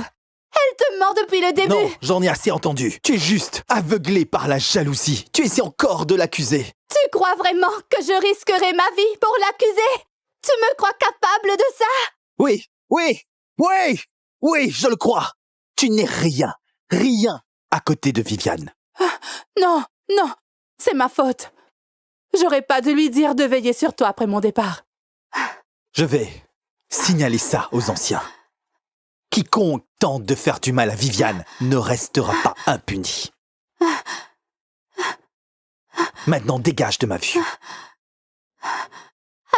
Elle te ment depuis le début! Non, j'en ai assez entendu. Tu es juste aveuglé par la jalousie. Tu essaies encore de l'accuser. Tu crois vraiment que je risquerai ma vie pour l'accuser? Tu me crois capable de ça? Oui, oui, oui, oui, je le crois. Tu n'es rien, rien à côté de Viviane. Non, non, c'est ma faute. J'aurais pas dû lui dire de veiller sur toi après mon départ. Je vais signaler ça aux anciens. Quiconque tente de faire du mal à Viviane ne restera pas impuni. Maintenant, dégage de ma vue.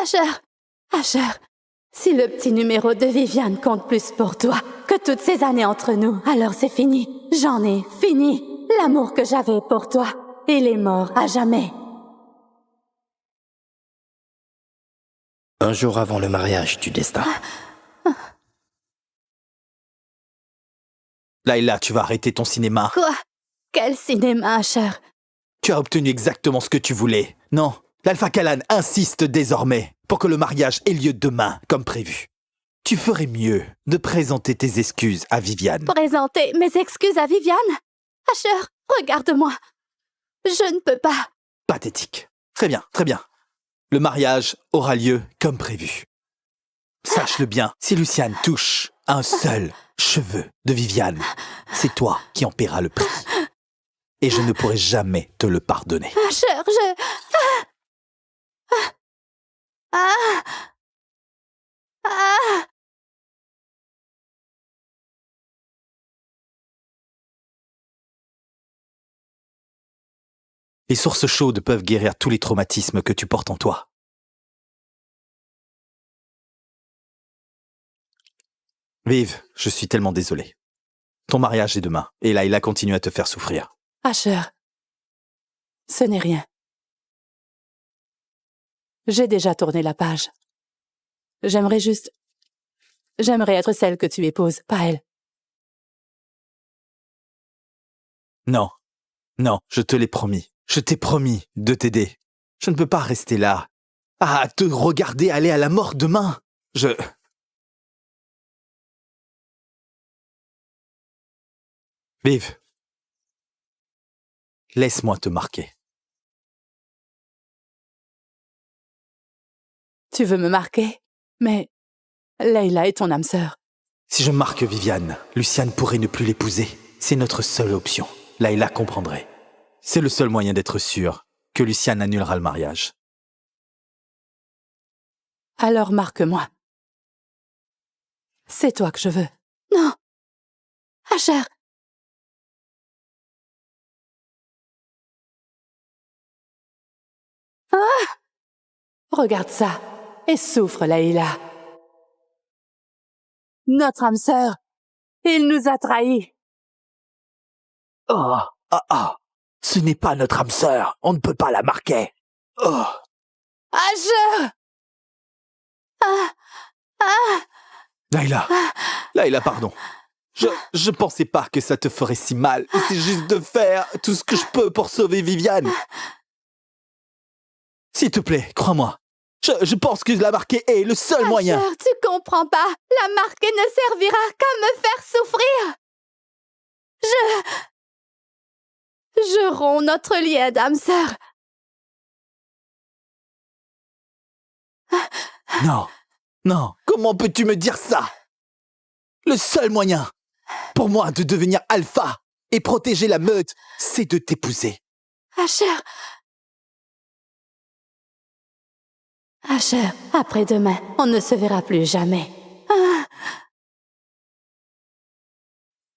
Asher, si le petit numéro de Viviane compte plus pour toi que toutes ces années entre nous, alors c'est fini. J'en ai fini. L'amour que j'avais pour toi, il est mort à jamais. Un jour avant le mariage du destin. Layla, tu vas arrêter ton cinéma. Quoi? Quel cinéma, Asher? Tu as obtenu exactement ce que tu voulais. Non, l'Alpha Kalan insiste désormais pour que le mariage ait lieu demain, comme prévu. Tu ferais mieux de présenter tes excuses à Viviane. Présenter mes excuses à Viviane? Asher, regarde-moi. Je ne peux pas. Pathétique. Très bien, très bien. Le mariage aura lieu comme prévu. Sache-le bien, si Luciane touche un seul cheveu de Viviane, c'est toi qui en paieras le prix. Et je ne pourrai jamais te le pardonner. Asher, je... Ah! Ah! Les sources chaudes peuvent guérir tous les traumatismes que tu portes en toi. Vive, je suis tellement désolé. Ton mariage est demain, et Layla continue à te faire souffrir. Asher, ce n'est rien. J'ai déjà tourné la page. J'aimerais être celle que tu épouses, pas elle. Non, non, je te l'ai promis. Je t'ai promis de t'aider. Je ne peux pas rester là, à te regarder aller à la mort demain. Vive, laisse-moi te marquer. Tu veux me marquer? Mais Layla est ton âme sœur. Si je marque Viviane, Luciane pourrait ne plus l'épouser. C'est notre seule option. Layla comprendrait. C'est le seul moyen d'être sûr que Luciane annulera le mariage. Alors marque-moi. C'est toi que je veux. Non! Asher! Regarde ça. et souffre, Layla. Notre âme sœur, il nous a trahis. Oh, ce n'est pas notre âme sœur. On ne peut pas la marquer. Oh. Asher! Layla, pardon. Je pensais pas que ça te ferait si mal. C'est juste de faire tout ce que je peux pour sauver Viviane. S'il te plaît, crois-moi. Je pense que la marquer est le seul moyen. Asher, tu comprends pas. La marquée ne servira qu'à me faire souffrir. Je romps notre lien d'âme sœur. Non, comment peux-tu me dire ça? Le seul moyen pour moi de devenir alpha et protéger la meute, c'est de t'épouser. Asher, après-demain, on ne se verra plus jamais.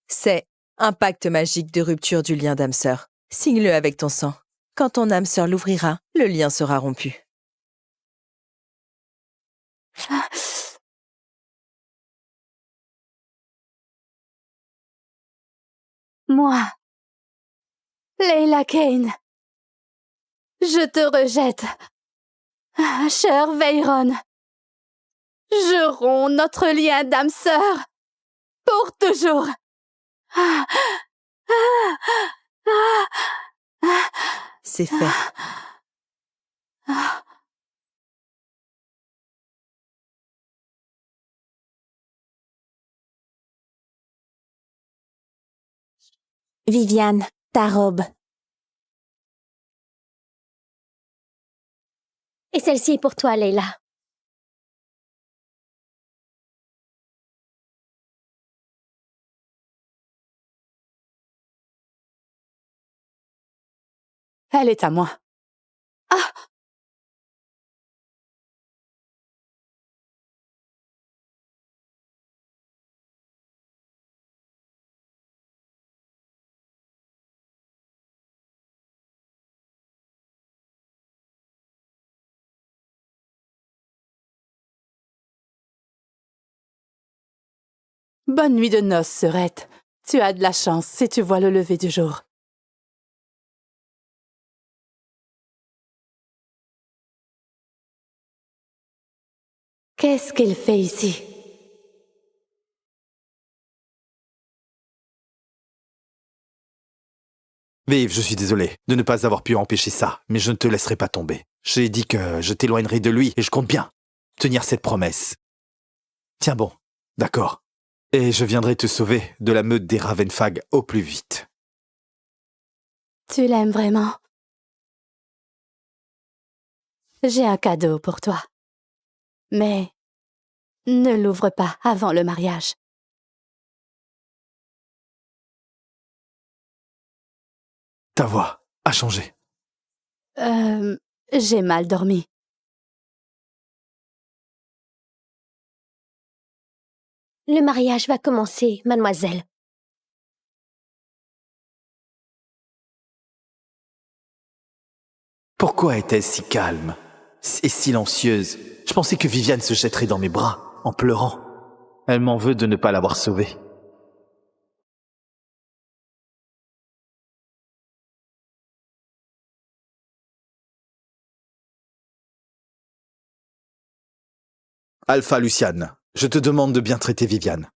C'est un pacte magique de rupture du lien d'âme sœur. Signe-le avec ton sang. Quand ton âme sœur l'ouvrira, le lien sera rompu. Moi, Layla Kane, je te rejette. Asher Veyron, je romps notre lien d'âme sœur pour toujours. C'est fait. Viviane, ta robe. Et celle-ci est pour toi, Layla. Elle est à moi. Bonne nuit de noces, sœurette. Tu as de la chance si tu vois le lever du jour. Qu'est-ce qu'il fait ici? Vive, je suis désolé de ne pas avoir pu empêcher ça, mais je ne te laisserai pas tomber. J'ai dit que je t'éloignerai de lui et je compte bien tenir cette promesse. Tiens bon, d'accord. Et je viendrai te sauver de la meute des Ravenfang au plus vite. Tu l'aimes vraiment? J'ai un cadeau pour toi. Mais ne l'ouvre pas avant le mariage. Ta voix a changé. J'ai mal dormi. Le mariage va commencer, mademoiselle. Pourquoi est-elle si calme et silencieuse? Je pensais que Viviane se jetterait dans mes bras, en pleurant. Elle m'en veut de ne pas l'avoir sauvée. Alpha Luciane, je te demande de bien traiter Viviane.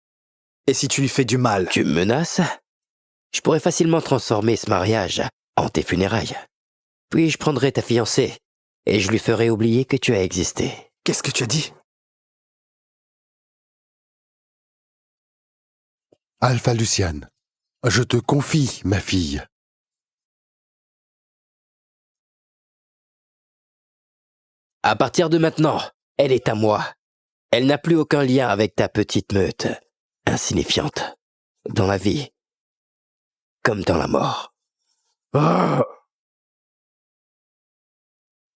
Et si tu lui fais du mal... Tu me menaces? Je pourrais facilement transformer ce mariage en tes funérailles. Puis je prendrai ta fiancée et je lui ferai oublier que tu as existé. Qu'est-ce que tu as dit? Alpha Luciane, je te confie, ma fille. À partir de maintenant, elle est à moi. Elle n'a plus aucun lien avec ta petite meute, insignifiante, dans la vie, comme dans la mort. Ah!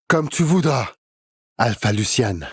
Comme tu voudras, Alpha Luciane.